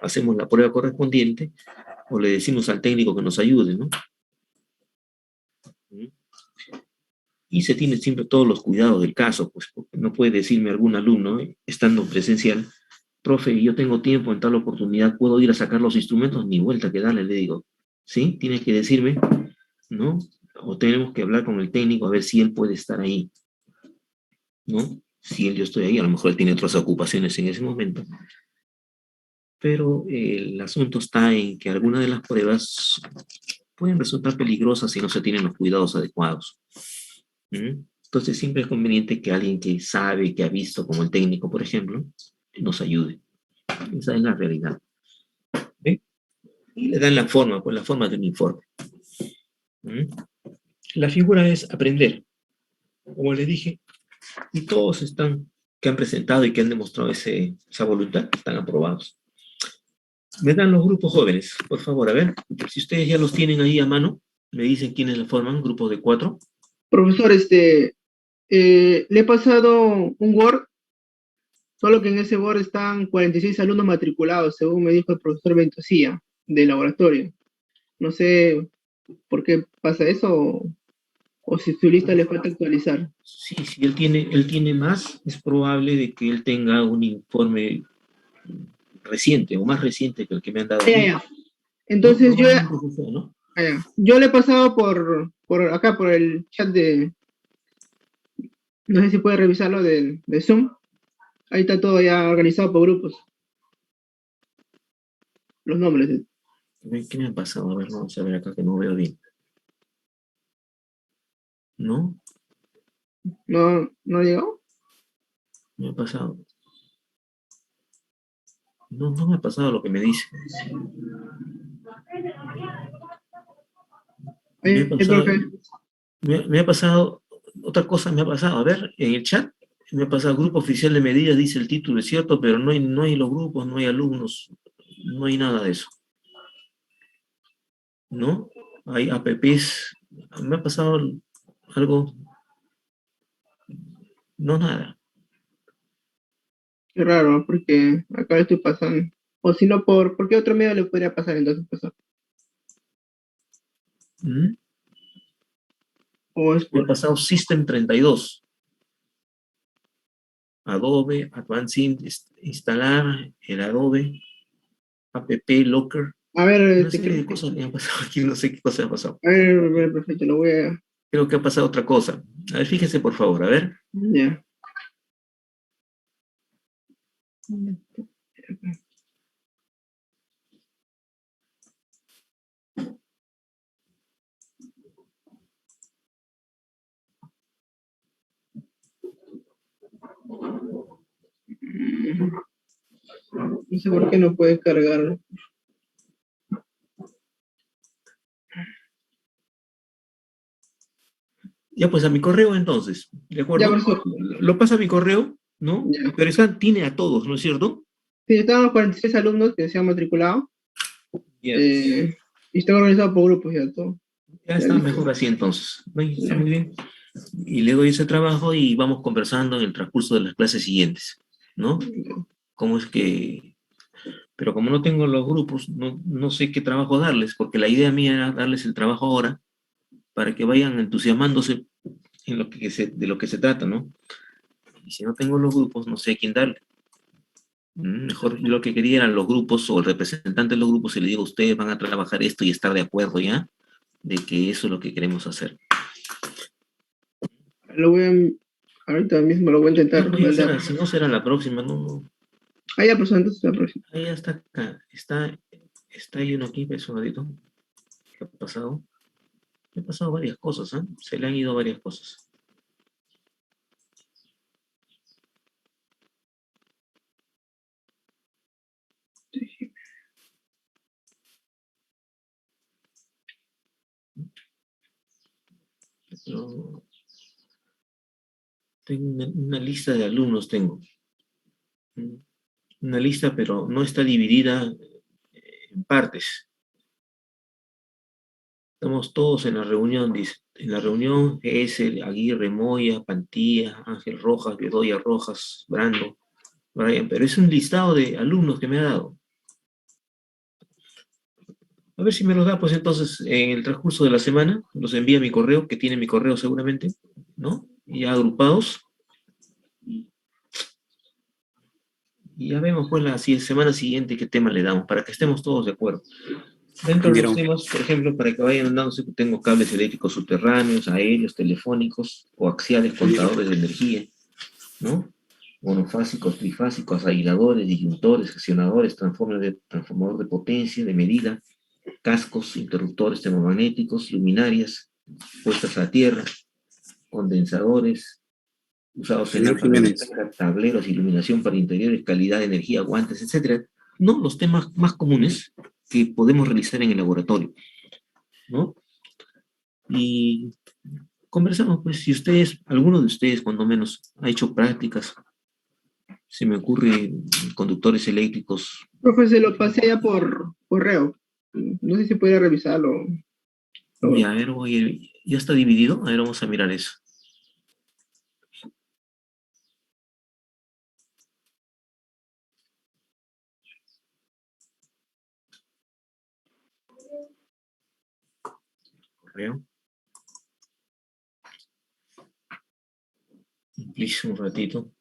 hacemos la prueba correspondiente, o le decimos al técnico que nos ayude, ¿no? Y se tienen siempre todos los cuidados del caso, pues porque no puede decirme algún alumno, estando presencial, profe, yo tengo tiempo en tal oportunidad, ¿puedo ir a sacar los instrumentos? Ni vuelta que darle, le digo, ¿sí? Tienes que decirme, ¿no? O tenemos que hablar con el técnico a ver si él puede estar ahí, ¿no? Si yo estoy ahí, a lo mejor él tiene otras ocupaciones en ese momento. Pero el asunto está en que algunas de las pruebas pueden resultar peligrosas si no se tienen los cuidados adecuados. Entonces siempre es conveniente que alguien que sabe, que ha visto, como el técnico, por ejemplo, nos ayude. Esa es la realidad. ¿Ve? Y le dan la forma, pues la forma de un informe. La figura es aprender. Como le dije, y todos que han presentado y que han demostrado esa voluntad, están aprobados. Me dan los grupos jóvenes, por favor, a ver, si ustedes ya los tienen ahí a mano, me dicen quiénes la forman, grupos de 4. Profesor, le he pasado un Word, solo que en ese Word están 46 alumnos matriculados, según me dijo el profesor Ventosía, del laboratorio. No sé por qué pasa eso, o si su lista le falta actualizar. Sí, si él tiene más, es probable de que él tenga un informe reciente, o más reciente que el que me han dado. Ya. Entonces ¿no? Yo le he pasado por acá, por el chat no sé si puede revisarlo de Zoom. Ahí está todo ya organizado por grupos. Los nombres. ¿Qué me ha pasado? A ver, vamos a ver acá que no veo bien. ¿No? ¿No llegó? Me ha pasado. No me ha pasado lo que me dice. Me ha pasado, otra cosa me ha pasado. A ver, en el chat me ha pasado grupo oficial de medidas, dice el título, es cierto, pero no hay los grupos, no hay alumnos, no hay nada de eso. ¿No? Hay APPs. Me ha pasado algo. No, nada. Qué raro, porque acá estoy pasando. O si no, ¿por qué otro medio le podría pasar entonces, profesor? ¿O es Me ha pasado System 32. Adobe, Advanced, instalar el Adobe, App Locker. A ver, Una serie de cosas me han pasado aquí, no sé qué cosa ha pasado. A ver, perfecto, lo voy a... Creo que ha pasado otra cosa. A ver, fíjese por favor, a ver. Ya. No sé por qué no puede cargar. Ya, pues a mi correo entonces. ¿De acuerdo? Ya, lo pasa a mi correo, ¿no? Ya. Pero esa tiene a todos, ¿no es cierto? Sí, estaban los 46 alumnos que se han matriculado. Ya, Y está organizado por grupos ya todo. ya Ya está listo. mejor así entonces. Ay, está Ya. muy bien. Y le doy ese trabajo y vamos conversando en el transcurso de las clases siguientes, ¿no? ¿Cómo es que...? Pero como no tengo los grupos, no sé qué trabajo darles, porque la idea mía era darles el trabajo ahora para que vayan entusiasmándose en de lo que se trata, ¿no? Y si no tengo los grupos, no sé a quién darle. Mejor yo lo que quería eran los grupos o el representante de los grupos y le digo, ustedes van a trabajar esto y estar de acuerdo ya, de que eso es lo que queremos hacer. Lo voy a, ahorita mismo lo voy a intentar No, ya mandar. será, si no será la próxima, no. Ah, ya, pues entonces la próxima. Ahí ya está acá, está ahí uno aquí, personadito. ¿Qué ha pasado? Me han pasado varias cosas, ¿eh? Se le han ido varias cosas. Pero tengo una lista de alumnos, tengo. Una lista, pero no está dividida en partes. Estamos todos en la reunión, dice. En la reunión es el Aguirre, Moya, Pantía, Ángel Rojas, Bedoya Rojas, Brando, Brian, pero es un listado de alumnos que me ha dado. A ver si me los da, pues entonces, en el transcurso de la semana, los envía a mi correo, que tiene mi correo seguramente, ¿no? Y ya agrupados. Y ya vemos, pues, la semana siguiente qué tema le damos, para que estemos todos de acuerdo. Dentro de los Vieron, temas, por ejemplo, para que vayan dándose, tengo cables eléctricos subterráneos, aéreos, telefónicos, coaxiales, contadores de energía, ¿no? Monofásicos, trifásicos, aisladores, disyuntores, gestionadores, transformador de potencia, de medida, cascos, interruptores termomagnéticos, luminarias, puestas a tierra, condensadores, usados en señor alta Jiménez, velocidad, tableros, iluminación para interiores, calidad de energía, guantes, etcétera. No los temas más comunes que podemos realizar en el laboratorio, ¿no? Y conversamos, pues, si ustedes, alguno de ustedes, cuando menos, ha hecho prácticas, se me ocurre conductores eléctricos. Profe, se lo pasé ya por correo. No sé si puede revisarlo. Ya, a ver, oye, ¿ya está dividido? A ver, vamos a mirar eso. Correo. Please, un ratito.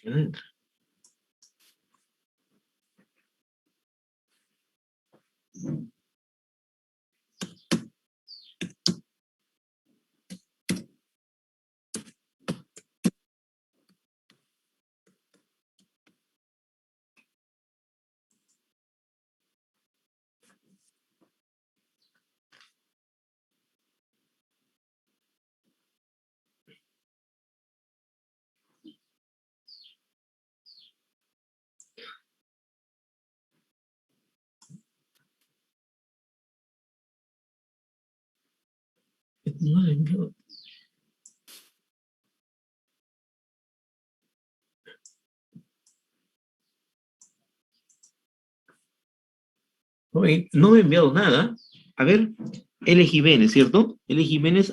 Ya entra. No le envío. Oye, no me ha enviado nada. A ver, L. Jiménez, ¿cierto? L. Jiménez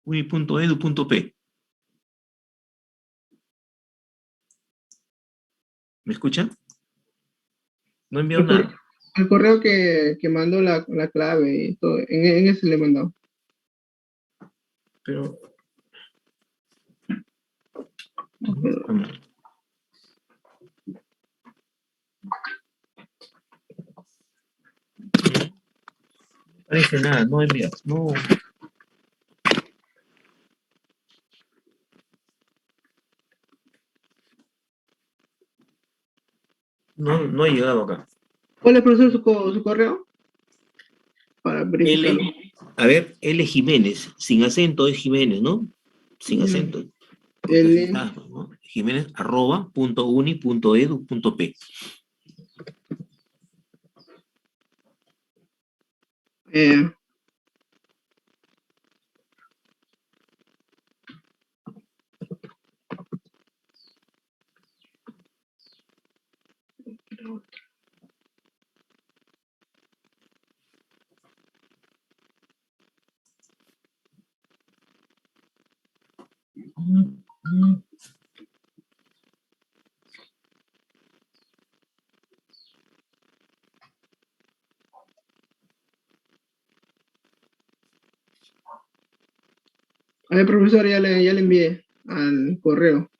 @ui.edu.p. ¿Me escuchan? No ha enviado Al, cor- nada. al correo que mandó la clave y todo. En ese le he mandado. Pero Vamos. No parece nada, no envía, no. No ha llegado acá. ¿Cuál es, profesor, su correo? Para verificarlo. A ver, L Jiménez, sin acento es Jiménez, ¿no? Sin Ya. acento. Porque L. así está, ¿no? Jiménez @uni.edu.p. Eh, a ver, profesor, ya le envié al correo.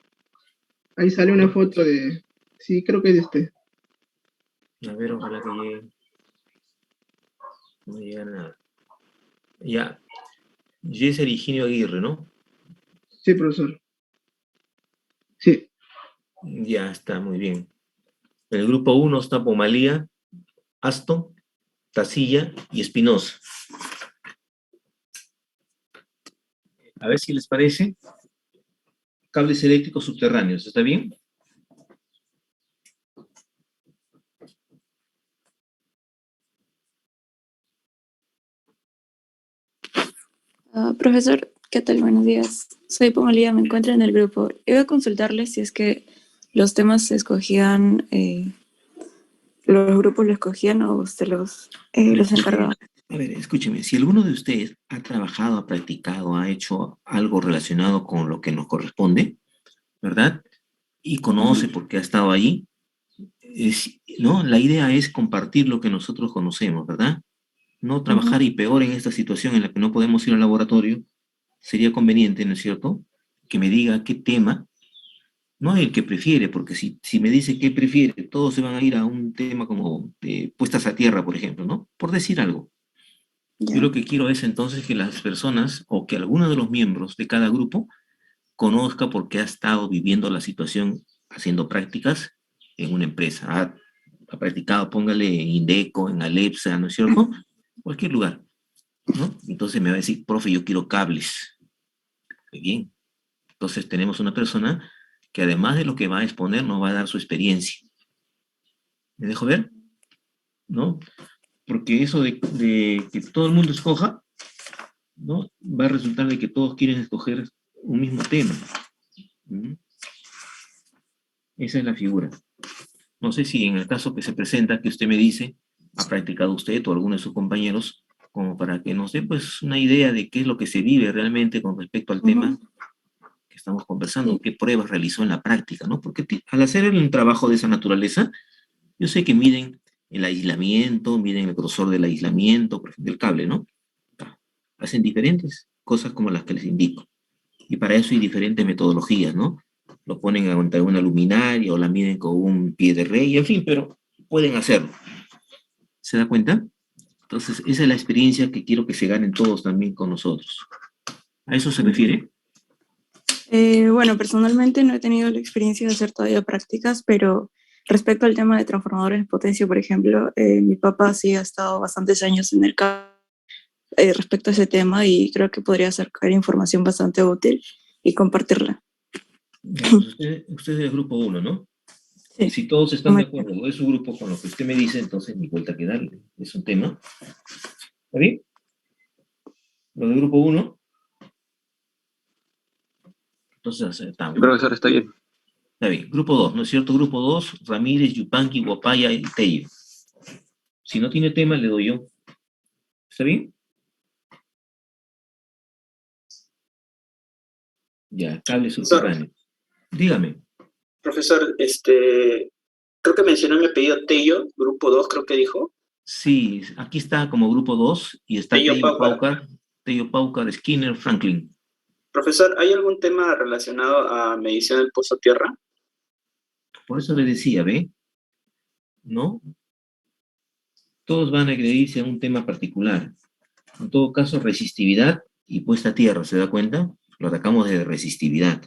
Ahí sale una foto de... Sí, creo que es este. A ver, ojalá que llegue. No llega nada. Ya. Jesser Higinio Aguirre, ¿no? Sí, profesor. Sí. Ya está, muy bien. En el grupo 1 está Pomalía, Aston, Tacilla y Espinosa. A ver si les parece. Cables eléctricos subterráneos, ¿está bien? Profesor, ¿qué tal? Buenos días. Soy Pomalía, me encuentro en el grupo. Iba a consultarle si es que los temas se escogían, los grupos los escogían o usted los encargaba. A ver, escúcheme, si alguno de ustedes ha trabajado, ha practicado, ha hecho algo relacionado con lo que nos corresponde, ¿verdad? Y conoce porque ha estado allí, ¿no? La idea es compartir lo que nosotros conocemos, ¿verdad? No trabajar y peor en esta situación en la que no podemos ir al laboratorio, sería conveniente, ¿no es cierto? Que me diga qué tema, no el que prefiere, porque si me dice qué prefiere, todos se van a ir a un tema como de puestas a tierra, por ejemplo, ¿no? Por decir algo. Yo Ya. lo que quiero es entonces que las personas o que alguno de los miembros de cada grupo conozca por qué ha estado viviendo la situación haciendo prácticas en una empresa. Ha practicado, póngale en Indeco, en Alepsa, ¿no es cierto? Cualquier lugar, ¿no? Entonces me va a decir, profe, yo quiero cables. Muy bien. Entonces tenemos una persona que además de lo que va a exponer, nos va a dar su experiencia. ¿Me dejo ver? ¿No? Porque eso de que todo el mundo escoja, ¿no? Va a resultar de que todos quieren escoger un mismo tema. ¿Mm? Esa es la figura. No sé si en el caso que se presenta, que usted me dice, ha practicado usted o alguno de sus compañeros, como para que nos dé pues una idea de qué es lo que se vive realmente con respecto al tema que estamos conversando, Sí. qué pruebas realizó en la práctica, ¿no? Porque al hacer un trabajo de esa naturaleza, yo sé que miden el aislamiento, miden el grosor del aislamiento, por ejemplo, del cable, ¿no? Hacen diferentes cosas como las que les indico. Y para eso hay diferentes metodologías, ¿no? Lo ponen ante una luminaria o la miden con un pie de rey, en fin, pero pueden hacerlo. ¿Se da cuenta? Entonces, esa es la experiencia que quiero que se ganen todos también con nosotros. ¿A eso se refiere? Bueno, personalmente no he tenido la experiencia de hacer todavía prácticas, pero respecto al tema de transformadores de potencia, por ejemplo, mi papá sí ha estado bastantes años en el campo respecto a ese tema y creo que podría sacar información bastante útil y compartirla. Pues usted es del grupo 1, ¿no? Sí. Si todos están de acuerdo, o es su grupo con lo que usted me dice, entonces ni vuelta que darle. Es un tema. ¿Está bien? Lo del grupo 1. Entonces aceptamos. Profesor, está bien. Está bien. Grupo 2, ¿no es cierto? Grupo 2, Ramírez, Yupanqui, Guapaya y Tello. Si no tiene tema, le doy yo. ¿Está bien? Ya, cable subterráneo. Dígame. Profesor, creo que mencionó mi apellido Tello, grupo 2, creo que dijo. Sí, aquí está como grupo 2 y está Tello Tello Paucar. Paucar, Skinner, Franklin. Profesor, ¿hay algún tema relacionado a medición del pozo tierra? Por eso le decía, ¿ve? ¿No? Todos van a agredirse a un tema particular. En todo caso, resistividad y puesta a tierra, ¿se da cuenta? Lo atacamos de resistividad,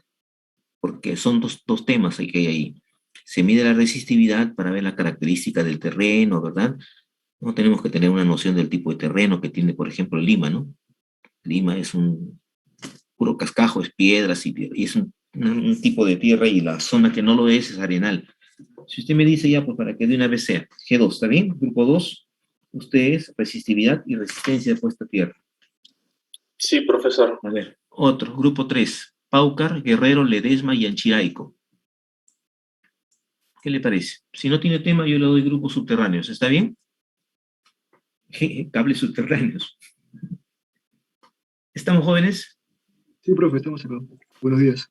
porque son dos temas que hay ahí. Se mide la resistividad para ver la característica del terreno, ¿verdad? No tenemos que tener una noción del tipo de terreno que tiene, por ejemplo, Lima, ¿no? Lima es un puro cascajo, es piedras y es un tipo de tierra, y la zona que no lo es arenal. Si usted me dice ya, pues para que de una vez sea G2, ¿está bien? Grupo 2, usted es resistividad y resistencia de puesta a tierra. Sí, profesor. A ver, otro, grupo 3, Paucar, Guerrero, Ledesma y Anchiraico. ¿Qué le parece? Si no tiene tema, yo le doy grupos subterráneos, ¿está bien? Cables subterráneos. ¿Estamos jóvenes? Sí, profe, estamos acá. Buenos días.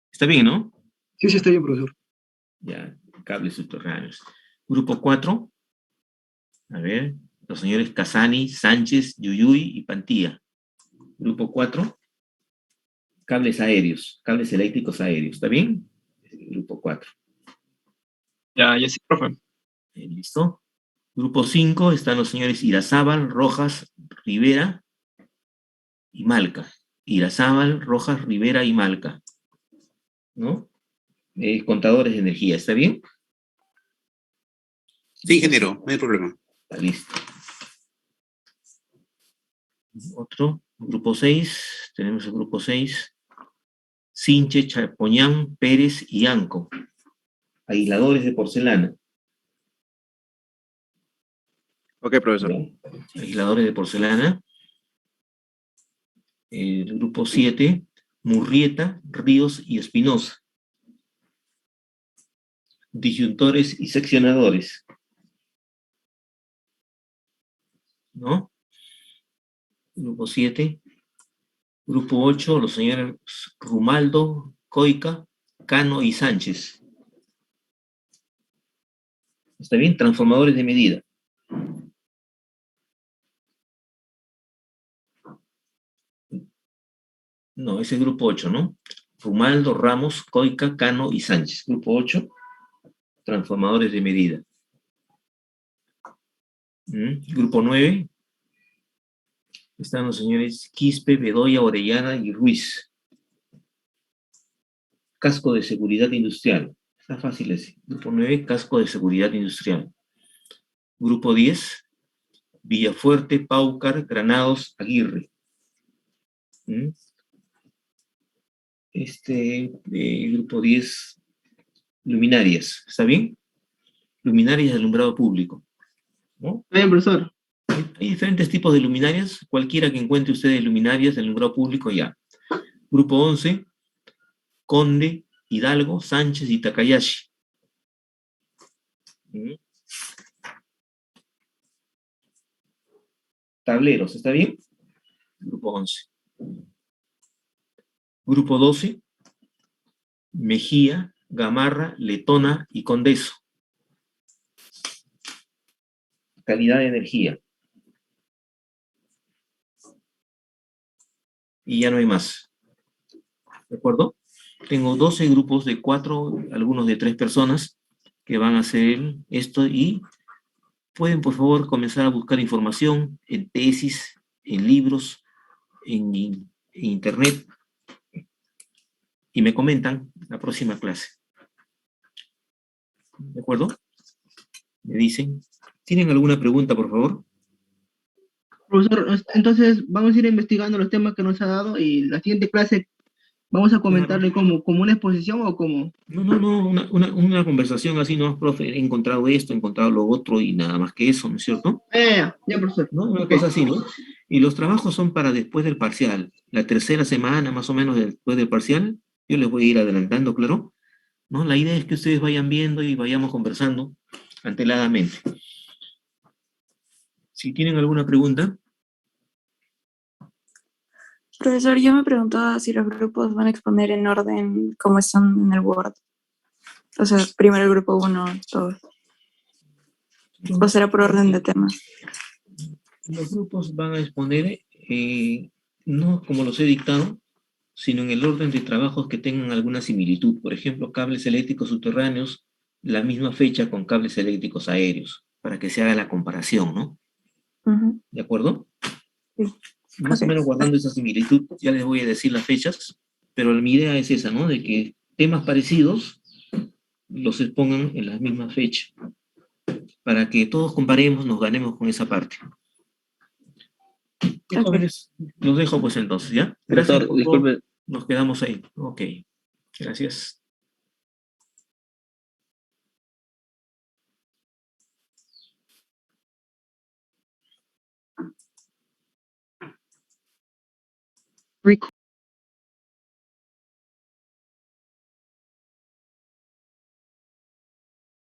¿Está bien, no? Sí, sí, está bien, profesor. Ya, cables subterráneos. Grupo 4, a ver, los señores Casani, Sánchez, Yuyuy y Pantía. Grupo 4, cables aéreos, cables eléctricos aéreos, ¿está bien? Grupo 4. Ya sí, profe. ¿Listo? Grupo 5 están los señores Irazábal, Rojas, Rivera y Malca. Irazábal, Rojas, Rivera y Malca. ¿No? Contadores de energía, ¿está bien? Sí, ingeniero, no hay problema. Está listo. Otro, grupo 6, tenemos el grupo 6. Sinche, Chapoñán, Pérez y Anco. Aisladores de porcelana. Ok, profesor. ¿No? Aisladores de porcelana. El grupo 7, Murrieta, Ríos y Espinosa. Disyuntores y seccionadores. ¿No? Grupo 7. Grupo 8, los señores Rumaldo, Coica, Cano y Sánchez. ¿Está bien? Transformadores de medida. No, ese es grupo 8, ¿no? Rumaldo, Ramos, Coica, Cano y Sánchez. Grupo 8, transformadores de medida. Grupo 9, están los señores Quispe, Bedoya, Orellana y Ruiz. Casco de seguridad industrial. Está fácil ese. Grupo 9, casco de seguridad industrial. Grupo 10, Villafuerte, Paucar, Granados, Aguirre. Grupo 10, luminarias. ¿Está bien? Luminarias de alumbrado público. ¿No? Está bien, profesor. Hay diferentes tipos de luminarias. Cualquiera que encuentre usted de luminarias de alumbrado público, ya. Grupo 11, Conde, Hidalgo, Sánchez y Takayashi. Tableros, ¿está bien? Grupo 11. Grupo 12, Mejía, Gamarra, Letona y Condeso. Calidad de energía. Y ya no hay más. ¿De acuerdo? Tengo 12 grupos de 4, algunos de 3 personas que van a hacer esto, y pueden, por favor, comenzar a buscar información en tesis, en libros, en internet, y me comentan la próxima clase. ¿De acuerdo? Me dicen. ¿Tienen alguna pregunta, por favor? Profesor, entonces vamos a ir investigando los temas que nos ha dado y la siguiente clase vamos a comentarle como una exposición o como... No, una conversación así, no, profe, he encontrado esto, he encontrado lo otro y nada más que eso, ¿no es cierto? Ya, profesor. ¿No? Una cosa así, ¿no? Y los trabajos son para después del parcial. La tercera semana, más o menos, después del parcial, yo les voy a ir adelantando, claro, ¿no? La idea es que ustedes vayan viendo y vayamos conversando anteladamente. Si tienen alguna pregunta. Profesor, yo me preguntaba si los grupos van a exponer en orden como están en el Word. O sea, primero el grupo 1, todos. ¿O será por orden de temas? Los grupos van a exponer, no como los he dictado, sino en el orden de trabajos que tengan alguna similitud. Por ejemplo, cables eléctricos subterráneos, la misma fecha con cables eléctricos aéreos, para que se haga la comparación, ¿no? Ujú. ¿De acuerdo? Sí. Más o Ok. menos guardando esa similitud, ya les voy a decir las fechas, pero mi idea es esa, ¿no? De que temas parecidos los expongan en la misma fecha, para que todos comparemos, nos ganemos con esa parte. Bien, Ok. jóvenes, los dejo pues entonces, ¿ya? Gracias Doctor, por todo. disculpe, Nos quedamos ahí. Ok, gracias.